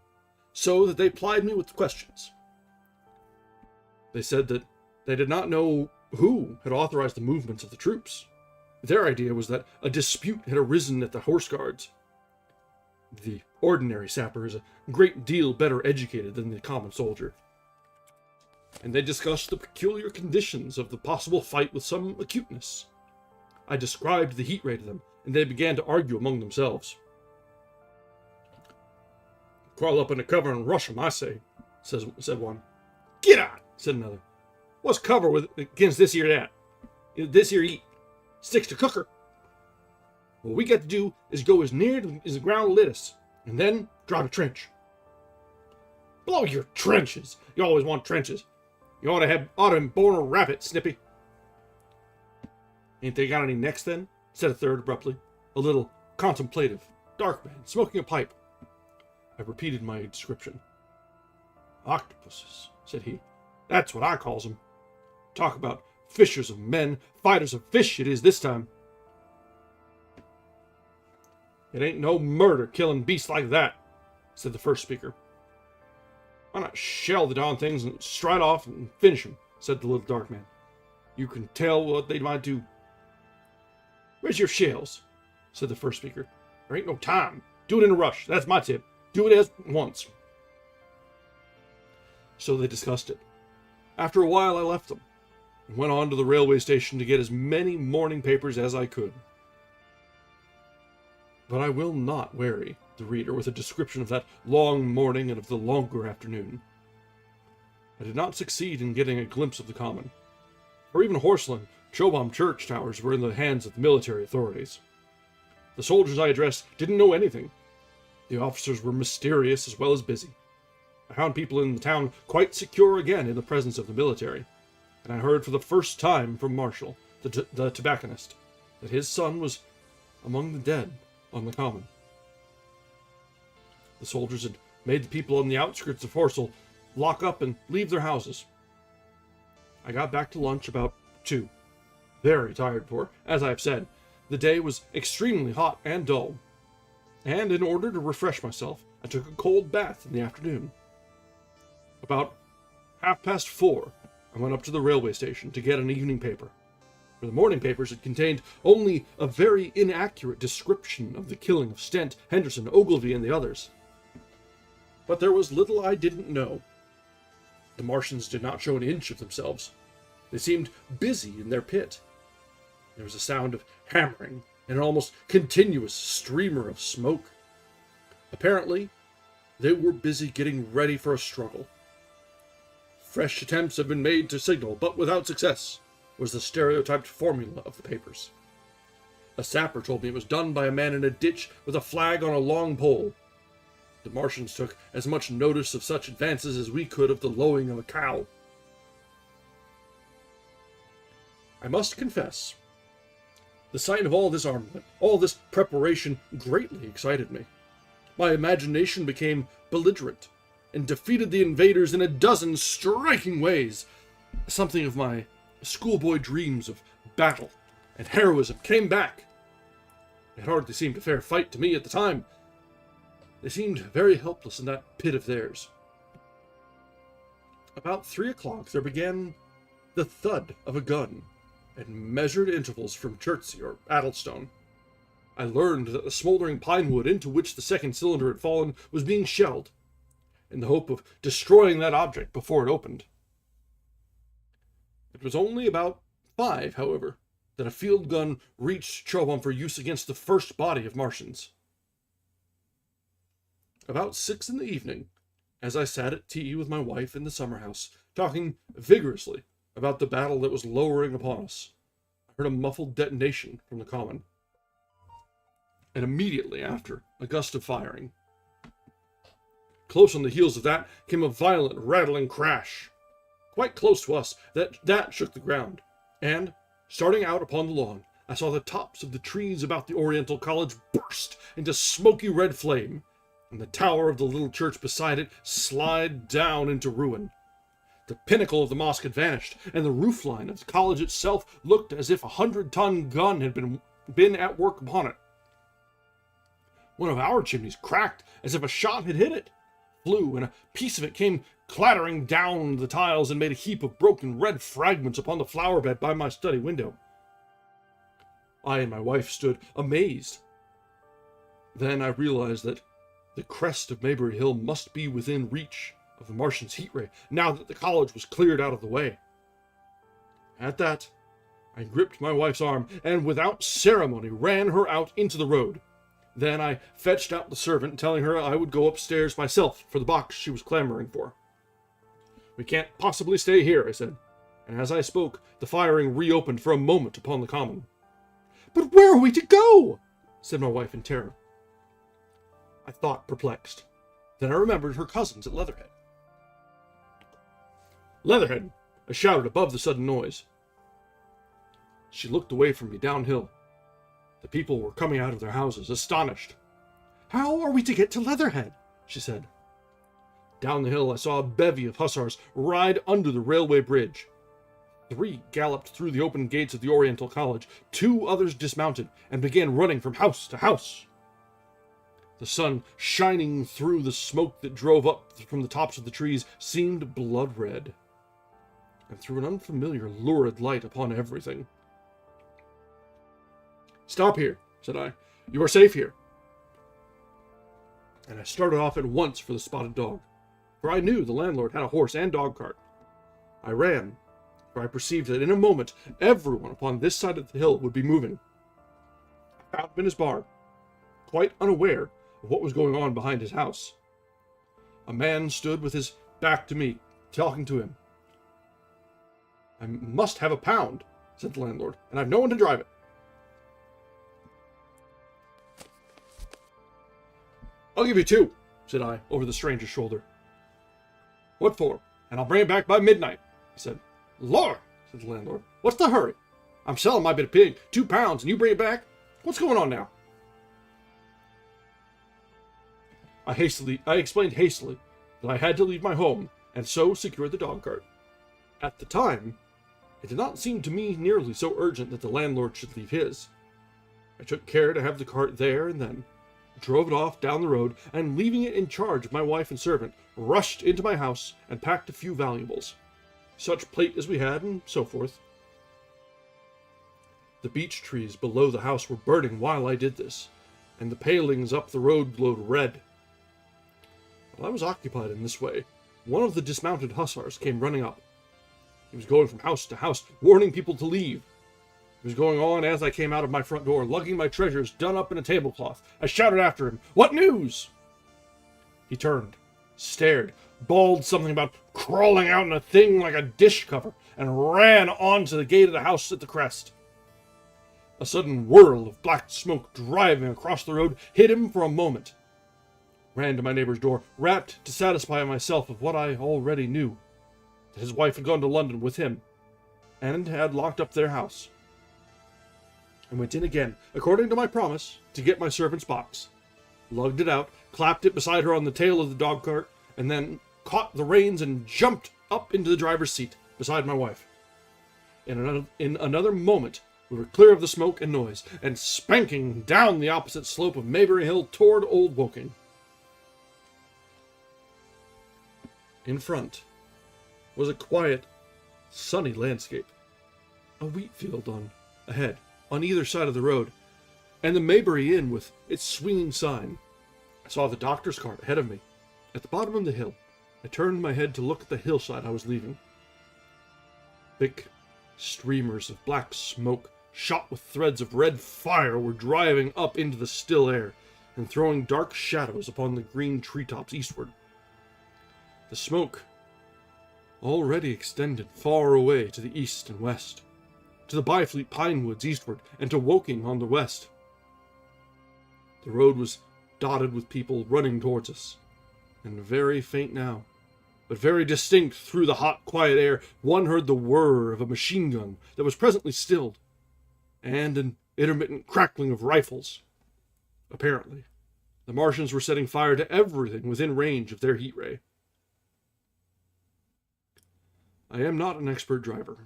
so that they plied me with questions. They said that they did not know who had authorized the movements of the troops. Their idea was that a dispute had arisen at the Horse Guards. The ordinary sapper is a great deal better educated than the common soldier, and they discussed the peculiar conditions of the possible fight with some acuteness. I described the heat ray to them, and they began to argue among themselves. "Crawl up into cover and rush 'em, I say," said one. "Get out," said another. "What's cover with against this here that? This here heat sticks to cooker. What we got to do is go as near as the ground will let us, and then drop a trench." "Blow your trenches! You always want trenches. You ought to have been born a rabbit, Snippy." "Ain't they got any necks then?" said a third abruptly, a little contemplative, dark man, smoking a pipe. I repeated my description. "Octopuses," said he. "That's what I calls 'em. Talk about fishers of men, fighters of fish it is this time." "It ain't no murder killing beasts like that," said the first speaker. "Why not shell the darn things and stride off and finish 'em," said the little dark man. "You can tell what they might do." "Where's your shells?" said the first speaker. "There ain't no time. Do it in a rush. That's my tip. Do it at once." So they discussed it. After a while I left them, and went on to the railway station to get as many morning papers as I could. But I will not weary the reader with a description of that long morning and of the longer afternoon. I did not succeed in getting a glimpse of the common, for even Horseland, Chobham church towers were in the hands of the military authorities. The soldiers I addressed didn't know anything. The officers were mysterious as well as busy. I found people in the town quite secure again in the presence of the military, and I heard for the first time from Marshall, the tobacconist, that his son was among the dead on the common. The soldiers had made the people on the outskirts of Horsell lock up and leave their houses. I got back to lunch about 2. Very tired, for, as I have said, the day was extremely hot and dull, and in order to refresh myself, I took a cold bath in the afternoon. About 4:30, I went up to the railway station to get an evening paper, for the morning papers had contained only a very inaccurate description of the killing of Stent, Henderson, Ogilvy, and the others. But there was little I didn't know. The Martians did not show an inch of themselves. They seemed busy in their pit. There was a sound of hammering and an almost continuous streamer of smoke. Apparently, they were busy getting ready for a struggle. Fresh attempts have been made to signal, but without success, was the stereotyped formula of the papers. A sapper told me it was done by a man in a ditch with a flag on a long pole. The Martians took as much notice of such advances as we could of the lowing of a cow. I must confess, the sight of all this armament, all this preparation, greatly excited me. My imagination became belligerent, and defeated the invaders in a dozen striking ways. Something of my schoolboy dreams of battle and heroism came back. It hardly seemed a fair fight to me at the time. They seemed very helpless in that pit of theirs. About 3 o'clock there began the thud of a gun, at measured intervals from Chertsey or Addlestone. I learned that the smoldering pine wood into which the second cylinder had fallen was being shelled, in the hope of destroying that object before it opened. It was only about 5, however, that a field gun reached Chobham for use against the first body of Martians. About 6 in the evening, as I sat at tea with my wife in the summer house, talking vigorously about the battle that was lowering upon us, I heard a muffled detonation from the common, and immediately after, a gust of firing. Close on the heels of that came a violent rattling crash, quite close to us, that shook the ground, and, starting out upon the lawn, I saw the tops of the trees about the Oriental College burst into smoky red flame, and the tower of the little church beside it slide down into ruin. The pinnacle of the mosque had vanished, and the roofline of the college itself looked as if a 100-ton gun had been at work upon it. One of our chimneys cracked as if a shot had hit it, flew, and a piece of it came clattering down the tiles and made a heap of broken red fragments upon the flower bed by my study window. I and my wife stood amazed. Then I realized that the crest of Maybury Hill must be within reach of the Martian's heat ray, now that the college was cleared out of the way. At that, I gripped my wife's arm, and without ceremony ran her out into the road. Then I fetched out the servant, telling her I would go upstairs myself for the box she was clamoring for. "We can't possibly stay here," I said, and as I spoke, the firing reopened for a moment upon the common. "But where are we to go?" said my wife in terror. I thought, perplexed. Then I remembered her cousins at Leatherhead. "Leatherhead!" I shouted above the sudden noise. She looked away from me downhill. The people were coming out of their houses, astonished. "How are we to get to Leatherhead?" she said. Down the hill I saw a bevy of hussars ride under the railway bridge. 3 galloped through the open gates of the Oriental College. 2 others dismounted and began running from house to house. The sun, shining through the smoke that drove up from the tops of the trees, seemed blood red, and threw an unfamiliar, lurid light upon everything. "Stop here," said I. "You are safe here." And I started off at once for the Spotted Dog, for I knew the landlord had a horse and dog cart. I ran, for I perceived that in a moment everyone upon this side of the hill would be moving. I found him in his barn, quite unaware of what was going on behind his house. A man stood with his back to me, talking to him. "I must have a pound," said the landlord, "and I've no one to drive it." "I'll give you 2, said I, over the stranger's shoulder. "What for? And I'll bring it back by midnight," he said. "Lord," said the landlord, "what's the hurry? I'm selling my bit of pig, 2 pounds, and you bring it back? What's going on now?" I explained hastily that I had to leave my home, and so secured the dog cart. At the time, it did not seem to me nearly so urgent that the landlord should leave his. I took care to have the cart there and then, drove it off down the road, and leaving it in charge of my wife and servant, rushed into my house and packed a few valuables, such plate as we had, and so forth. The beech trees below the house were burning while I did this, and the palings up the road glowed red. While I was occupied in this way, one of the dismounted hussars came running up. He was going from house to house, warning people to leave. It was going on as I came out of my front door, lugging my treasures done up in a tablecloth. I shouted after him, "What news?" He turned, stared, bawled something about crawling out in a thing like a dish cover, and ran on to the gate of the house at the crest. A sudden whirl of black smoke driving across the road hid him for a moment. Ran to my neighbor's door, rapped to satisfy myself of what I already knew, that his wife had gone to London with him, and had locked up their house. I went in again, according to my promise, to get my servant's box, lugged it out, clapped it beside her on the tail of the dog cart, and then caught the reins and jumped up into the driver's seat beside my wife. In another moment, we were clear of the smoke and noise, and spanking down the opposite slope of Maybury Hill toward Old Woking. In front was a quiet, sunny landscape. A wheat field ahead, on either side of the road, and the Maybury Inn with its swinging sign. I saw the doctor's cart ahead of me. At the bottom of the hill, I turned my head to look at the hillside I was leaving. Thick streamers of black smoke, shot with threads of red fire, were driving up into the still air and throwing dark shadows upon the green treetops eastward. The smoke already extended far away to the east and west, to the Byfleet pine woods eastward, and to Woking on the west. The road was dotted with people running towards us, and very faint now, but very distinct through the hot, quiet air. One heard the whir of a machine gun that was presently stilled, and an intermittent crackling of rifles. Apparently, the Martians were setting fire to everything within range of their heat ray. I am not an expert driver,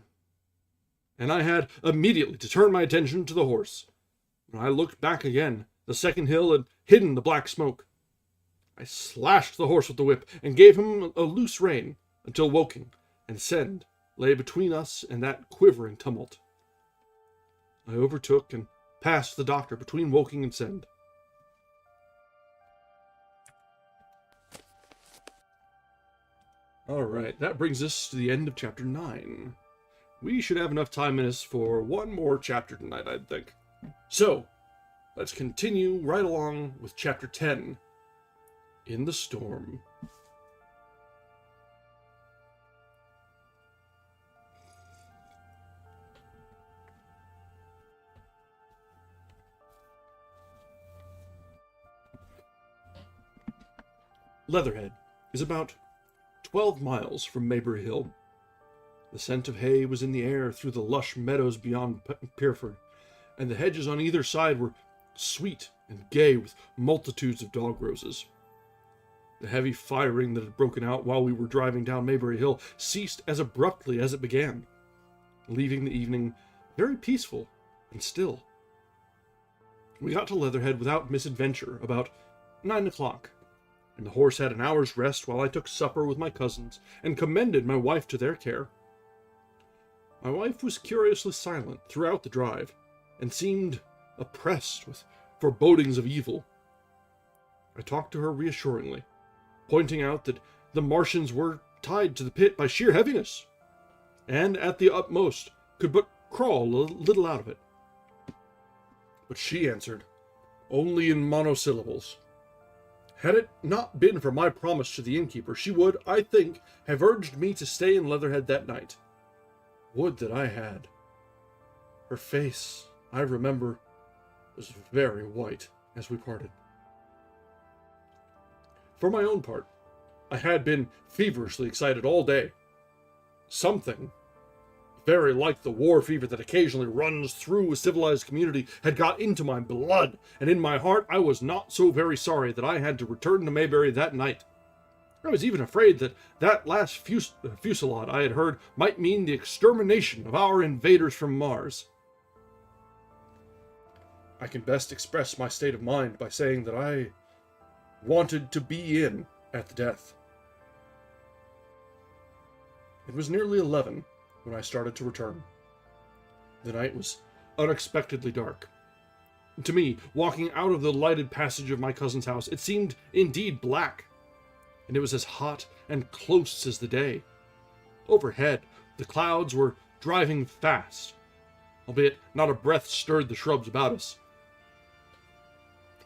and I had immediately to turn my attention to the horse. When I looked back again, the second hill had hidden the black smoke. I slashed the horse with the whip and gave him a loose rein until Woking and Send lay between us and that quivering tumult. I overtook and passed the doctor between Woking and Send. Alright, that brings us to the end of chapter 9. We should have enough time in us for one more chapter tonight, I think. So, let's continue right along with chapter 10, In the Storm. Leatherhead is about 12 miles from Maybury Hill. The scent of hay was in the air through the lush meadows beyond Pierford, and the hedges on either side were sweet and gay with multitudes of dog roses. The heavy firing that had broken out while we were driving down Maybury Hill ceased as abruptly as it began, leaving the evening very peaceful and still. We got to Leatherhead without misadventure about 9 o'clock, and the horse had an hour's rest while I took supper with my cousins and commended my wife to their care. My wife was curiously silent throughout the drive, and seemed oppressed with forebodings of evil. I talked to her reassuringly, pointing out that the Martians were tied to the pit by sheer heaviness, and at the utmost could but crawl a little out of it. But she answered only in monosyllables. Had it not been for my promise to the innkeeper, she would, I think, have urged me to stay in Leatherhead that night. Would that I had. Her face, I remember, was very white as we parted. For my own part, I had been feverishly excited all day. Something very like the war fever that occasionally runs through a civilized community had got into my blood, and in my heart I was not so very sorry that I had to return to Maybury that night. I was even afraid that that last fusillade I had heard might mean the extermination of our invaders from Mars. I can best express my state of mind by saying that I wanted to be in at the death. It was nearly 11 when I started to return. The night was unexpectedly dark. To me, walking out of the lighted passage of my cousin's house, it seemed indeed black. and it was as hot and close as the day. Overhead, the clouds were driving fast, albeit not a breath stirred the shrubs about us.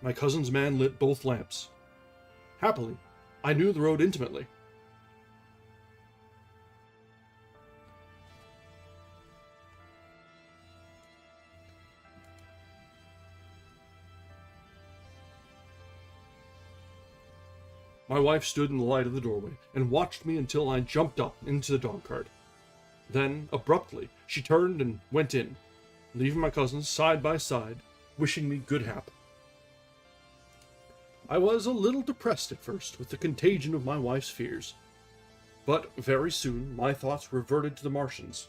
My cousin's man lit both lamps. Happily, I knew the road intimately. My wife stood in the light of the doorway and watched me until I jumped up into the dog cart. Then, abruptly, she turned and went in, leaving my cousins side by side, wishing me good hap. I was a little depressed at first with the contagion of my wife's fears, but very soon my thoughts reverted to the Martians.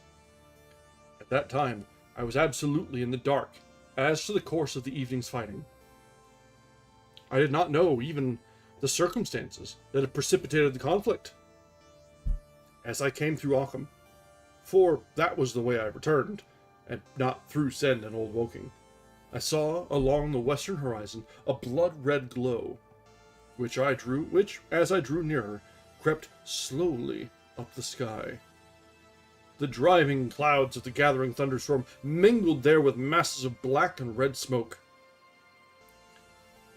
At that time, I was absolutely in the dark as to the course of the evening's fighting. I did not know even the circumstances that had precipitated the conflict. As I came through Occam, for that was the way I returned, and not through Send and Old Woking, I saw along the western horizon a blood-red glow, which, as I drew nearer, crept slowly up the sky. The driving clouds of the gathering thunderstorm mingled there with masses of black and red smoke.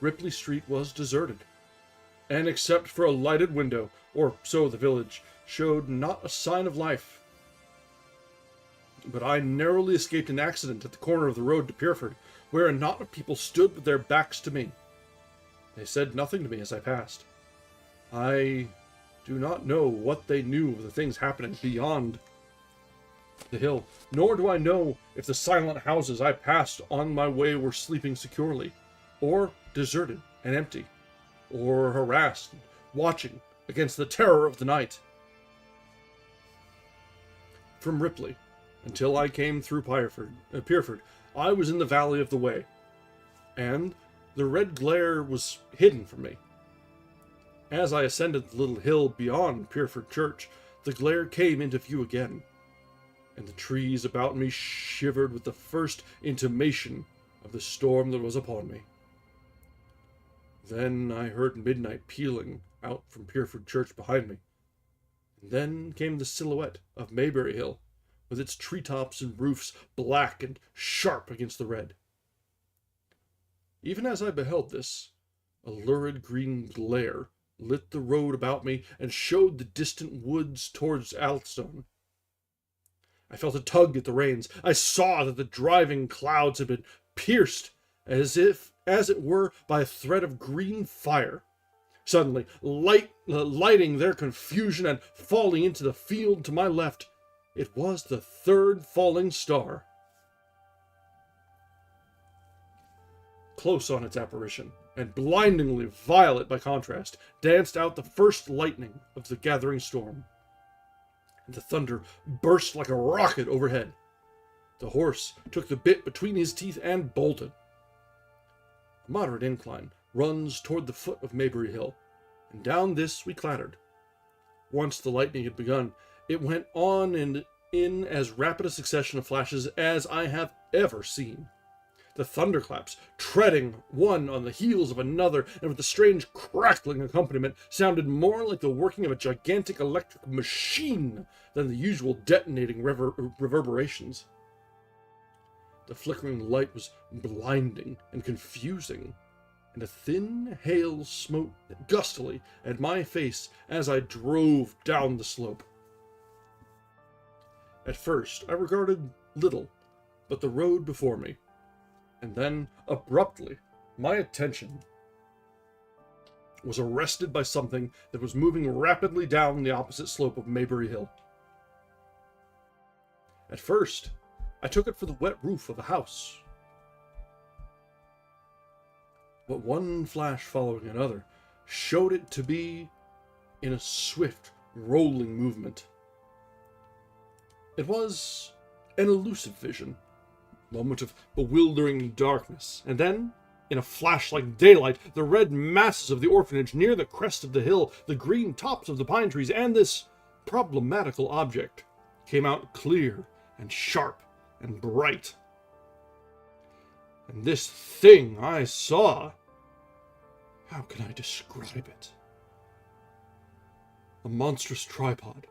Ripley Street was deserted, and except for a lighted window, or so the village, showed not a sign of life. But I narrowly escaped an accident at the corner of the road to Pierford, where a knot of people stood with their backs to me. They said nothing to me as I passed. I do not know what they knew of the things happening beyond the hill, nor do I know if the silent houses I passed on my way were sleeping securely, or deserted and empty, or harassed and watching against the terror of the night. From Ripley until I came through Pierford, I was in the valley of the Wey, and the red glare was hidden from me. As I ascended the little hill beyond Pierford Church, the glare came into view again, and the trees about me shivered with the first intimation of the storm that was upon me. Then I heard midnight pealing out from Pierford Church behind me, and then came the silhouette of Maybury Hill, with its treetops and roofs black and sharp against the red. Even as I beheld this, a lurid green glare lit the road about me and showed the distant woods towards Alstone. I felt a tug at the reins. I saw that the driving clouds had been pierced as it were, by a thread of green fire. Suddenly, lighting their confusion and falling into the field to my left, it was the third falling star. Close on its apparition, and blindingly violet by contrast, danced out the first lightning of the gathering storm. And the thunder burst like a rocket overhead. The horse took the bit between his teeth and bolted. A moderate incline runs toward the foot of Maybury Hill, and down this we clattered. Once the lightning had begun, it went on and in as rapid a succession of flashes as I have ever seen. The thunderclaps, treading one on the heels of another, and with a strange crackling accompaniment, sounded more like the working of a gigantic electric machine than the usual detonating reverberations. The flickering light was blinding and confusing, and a thin hail smote gustily at my face as I drove down the slope. At first, I regarded little but the road before me, and then, abruptly, my attention was arrested by something that was moving rapidly down the opposite slope of Maybury Hill. At first, I took it for the wet roof of a house, but one flash following another showed it to be in a swift, rolling movement. It was an elusive vision, a moment of bewildering darkness, and then, in a flash like daylight, the red masses of the orphanage near the crest of the hill, the green tops of the pine trees, and this problematical object came out clear and sharp and bright. And this thing I saw, how can I describe it? a monstrous tripod,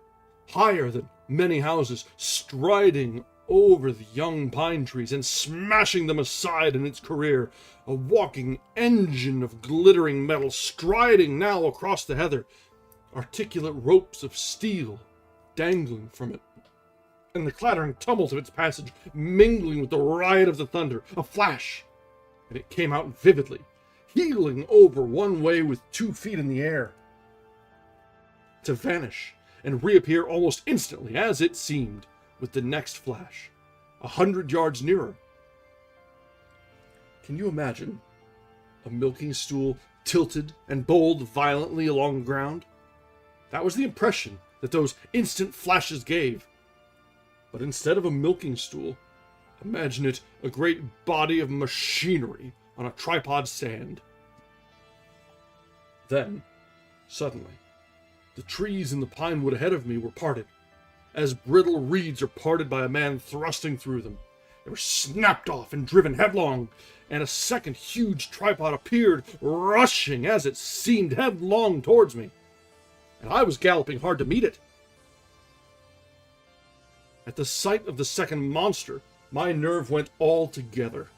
higher than many houses, striding over the young pine trees and smashing them aside in its career, a walking engine of glittering metal striding now across the heather, articulate ropes of steel dangling from it, and the clattering tumult of its passage mingling with the riot of the thunder. A flash, and it came out vividly, heeling over one way with 2 feet in the air, to vanish and reappear almost instantly, as it seemed, with the next flash, 100 yards nearer. Can you imagine a milking stool tilted and bowled violently along the ground? That was the impression that those instant flashes gave. But instead of a milking stool, imagine it a great body of machinery on a tripod stand. Then, suddenly, the trees in the pine wood ahead of me were parted, as brittle reeds are parted by a man thrusting through them. They were snapped off and driven headlong, and a second huge tripod appeared, rushing, as it seemed, headlong towards me. And I was galloping hard to meet it. At the sight of the second monster, my nerve went all together.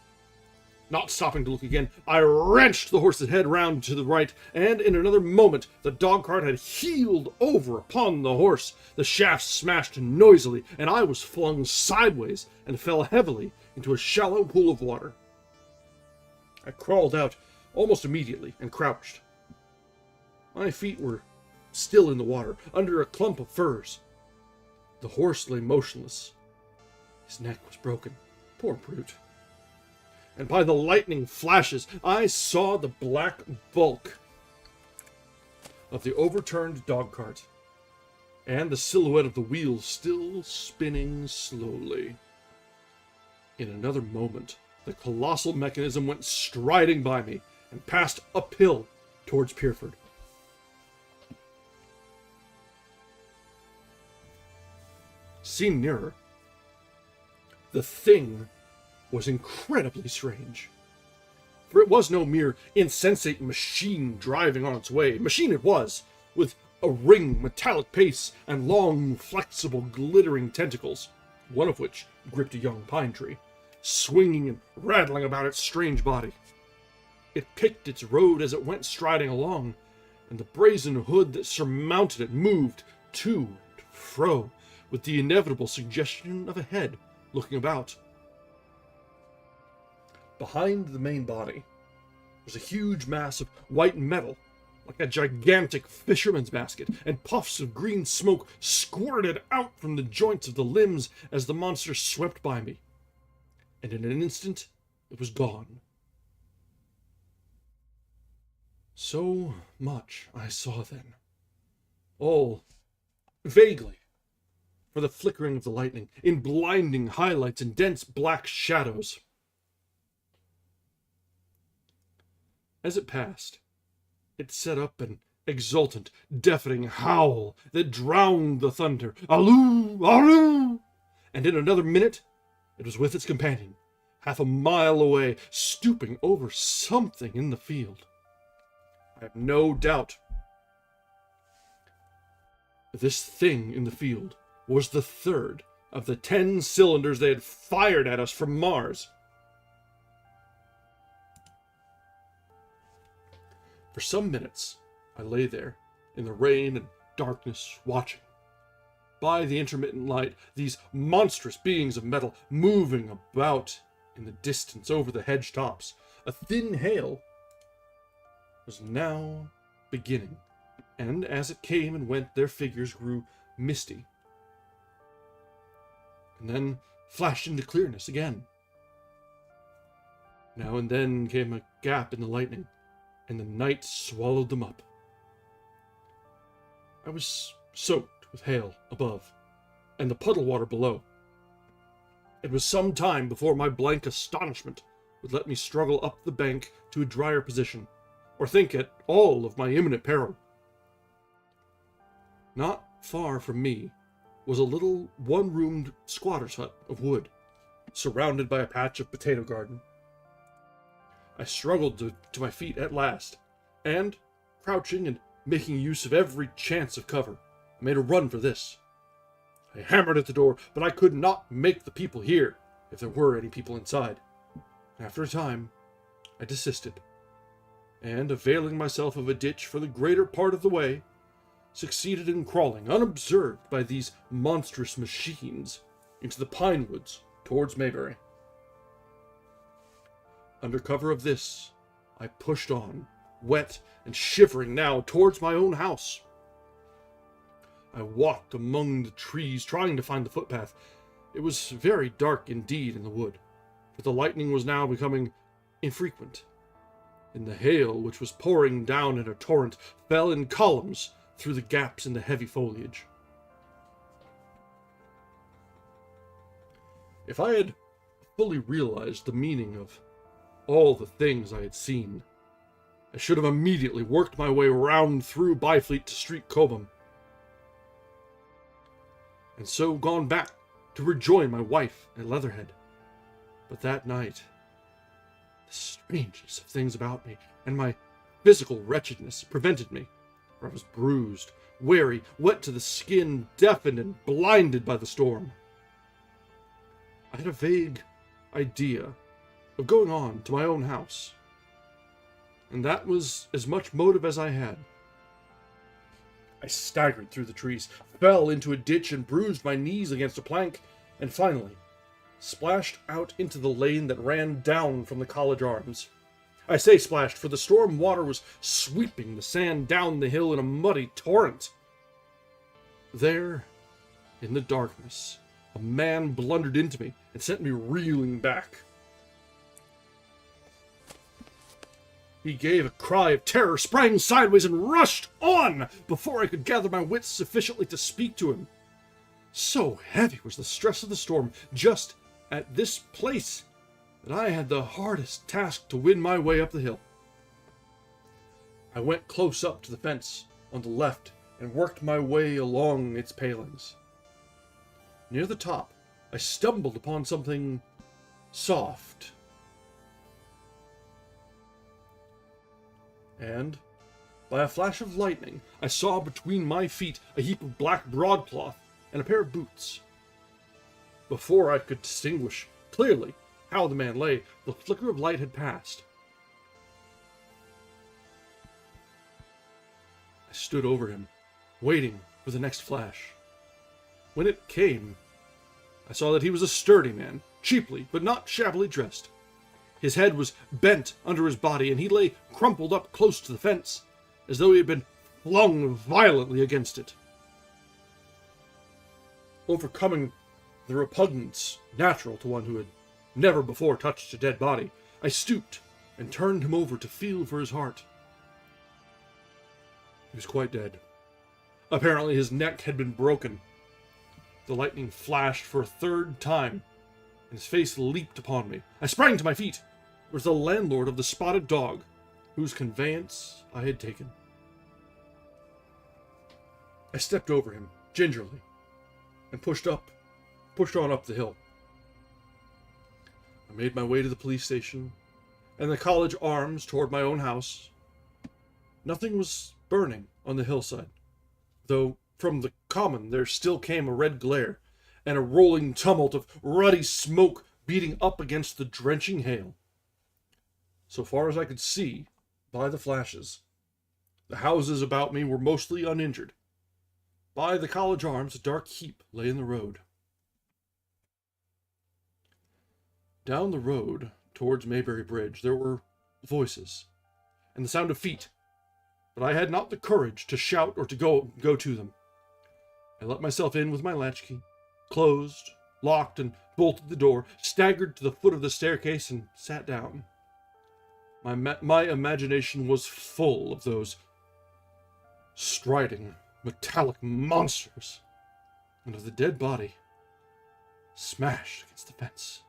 Not stopping to look again, I wrenched the horse's head round to the right, and in another moment the dog-cart had heeled over upon the horse. The shafts smashed noisily, and I was flung sideways and fell heavily into a shallow pool of water. I crawled out almost immediately and crouched. My feet were still in the water, under a clump of firs. The horse lay motionless. His neck was broken. Poor brute. And by the lightning flashes, I saw the black bulk of the overturned dog-cart, and the silhouette of the wheels still spinning slowly. In another moment, the colossal mechanism went striding by me, and passed uphill towards Pierford. Seen nearer, the thing was incredibly strange. For it was no mere insensate machine driving on its way. Machine it was, with a ring metallic pace and long, flexible, glittering tentacles, one of which gripped a young pine tree, swinging and rattling about its strange body. It picked its road as it went striding along, and the brazen hood that surmounted it moved to and fro, with the inevitable suggestion of a head looking about. Behind the main body was a huge mass of white metal, like a gigantic fisherman's basket, and puffs of green smoke squirted out from the joints of the limbs as the monster swept by me. And in an instant, it was gone. So much I saw then. All vaguely, for the flickering of the lightning, in blinding highlights and dense black shadows. As it passed, it set up an exultant, deafening howl that drowned the thunder. Alloo! Alloo! And in another minute, it was with its companion, half a mile away, stooping over something in the field. I have no doubt this thing in the field was the third of the 10 cylinders they had fired at us from Mars. For some minutes, I lay there, in the rain and darkness, watching. By the intermittent light, these monstrous beings of metal moving about in the distance over the hedge tops. A thin hail was now beginning, and as it came and went, their figures grew misty, and then flashed into clearness again. Now and then came a gap in the lightning, and the night swallowed them up. I was soaked with hail above, and the puddle water below. It was some time before my blank astonishment would let me struggle up the bank to a drier position, or think at all of my imminent peril. Not far from me was a little one-roomed squatter's hut of wood, surrounded by a patch of potato garden. I struggled to my feet at last, and, crouching and making use of every chance of cover, I made a run for this. I hammered at the door, but I could not make the people hear, if there were any people inside. After a time, I desisted, and, availing myself of a ditch for the greater part of the way, succeeded in crawling, unobserved by these monstrous machines, into the pine woods towards Maybury. Under cover of this, I pushed on, wet and shivering now, towards my own house. I walked among the trees, trying to find the footpath. It was very dark indeed in the wood, for the lightning was now becoming infrequent, and the hail, which was pouring down in a torrent, fell in columns through the gaps in the heavy foliage. If I had fully realized the meaning of all the things I had seen, I should have immediately worked my way round through Byfleet to Street Cobham, and so gone back to rejoin my wife at Leatherhead. But that night, the strangeness of things about me and my physical wretchedness prevented me, for I was bruised, weary, wet to the skin, deafened and blinded by the storm. I had a vague idea of going on to my own house, and that was as much motive as I had. I staggered through the trees, fell into a ditch and bruised my knees against a plank, and finally splashed out into the lane that ran down from the College Arms. I say splashed, for the storm water was sweeping the sand down the hill in a muddy torrent. There, in the darkness, a man blundered into me and sent me reeling back. He gave a cry of terror, sprang sideways, and rushed on before I could gather my wits sufficiently to speak to him. So heavy was the stress of the storm just at this place that I had the hardest task to win my way up the hill. I went close up to the fence on the left and worked my way along its palings. Near the top, I stumbled upon something soft, and, by a flash of lightning, I saw between my feet a heap of black broadcloth and a pair of boots. Before I could distinguish clearly how the man lay, the flicker of light had passed. I stood over him, waiting for the next flash. When it came, I saw that he was a sturdy man, cheaply but not shabbily dressed. His head was bent under his body, and he lay crumpled up close to the fence, as though he had been flung violently against it. Overcoming the repugnance natural to one who had never before touched a dead body, I stooped and turned him over to feel for his heart. He was quite dead. Apparently his neck had been broken. The lightning flashed for a third time, and his face leaped upon me. I sprang to my feet. It was the landlord of the Spotted Dog, whose conveyance I had taken. I stepped over him, gingerly, and pushed on up the hill. I made my way to the police station, and the College Arms toward my own house. Nothing was burning on the hillside, though from the common there still came a red glare, and a rolling tumult of ruddy smoke beating up against the drenching hail. So far as I could see, by the flashes, the houses about me were mostly uninjured. By the College Arms, a dark heap lay in the road. Down the road, towards Maybury Bridge, there were voices, and the sound of feet, but I had not the courage to shout or to go to them. I let myself in with my latchkey, closed, locked, and bolted the door, staggered to the foot of the staircase, and sat down. My imagination was full of those striding, metallic monsters, and of the dead body smashed against the fence.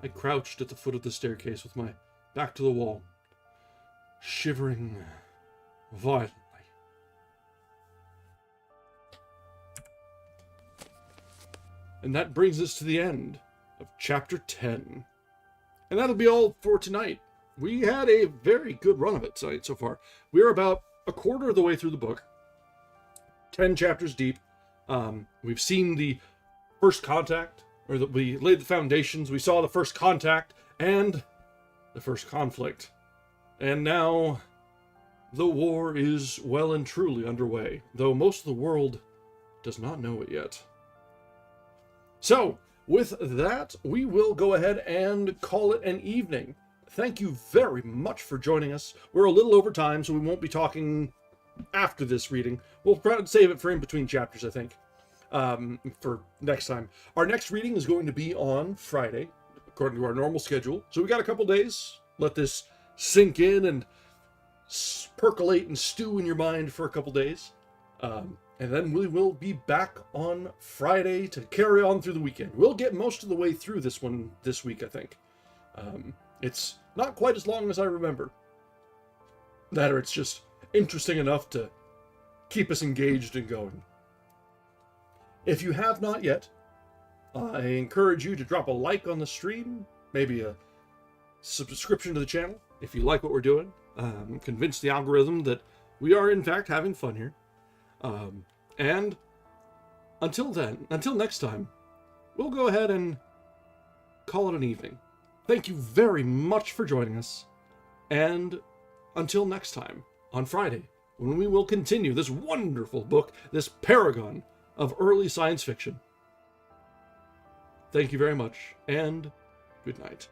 I crouched at the foot of the staircase with my back to the wall, shivering violently. And that brings us to the end of Chapter 10. And that'll be all for tonight. we had a very good run of it tonight so far. We're about a quarter of the way through the book, 10 chapters deep. We've seen the first contact, or that we laid the foundations. We saw the first contact and the first conflict. And now the war is well and truly underway, though most of the world does not know it yet. So, with that, we will go ahead and call it an evening. Thank you very much for joining us. We're a little over time, so we won't be talking after this reading. We'll try to save it for in between chapters, I think, for next time. Our next reading is going to be on Friday, according to our normal schedule. So we got a couple days. Let this sink in and percolate and stew in your mind for a couple days. And then we will be back on Friday to carry on through the weekend. We'll get most of the way through this one this week, I think. It's not quite as long as I remember. That or it's just interesting enough to keep us engaged and going. If you have not yet, I encourage you to drop a like on the stream, maybe a subscription to the channel if you like what we're doing. Convince the algorithm that we are in fact having fun here. And until next time, we'll go ahead and call it an evening. Thank you very much for joining us, and until next time, on Friday, when we will continue this wonderful book, this paragon of early science fiction. Thank you very much, and good night.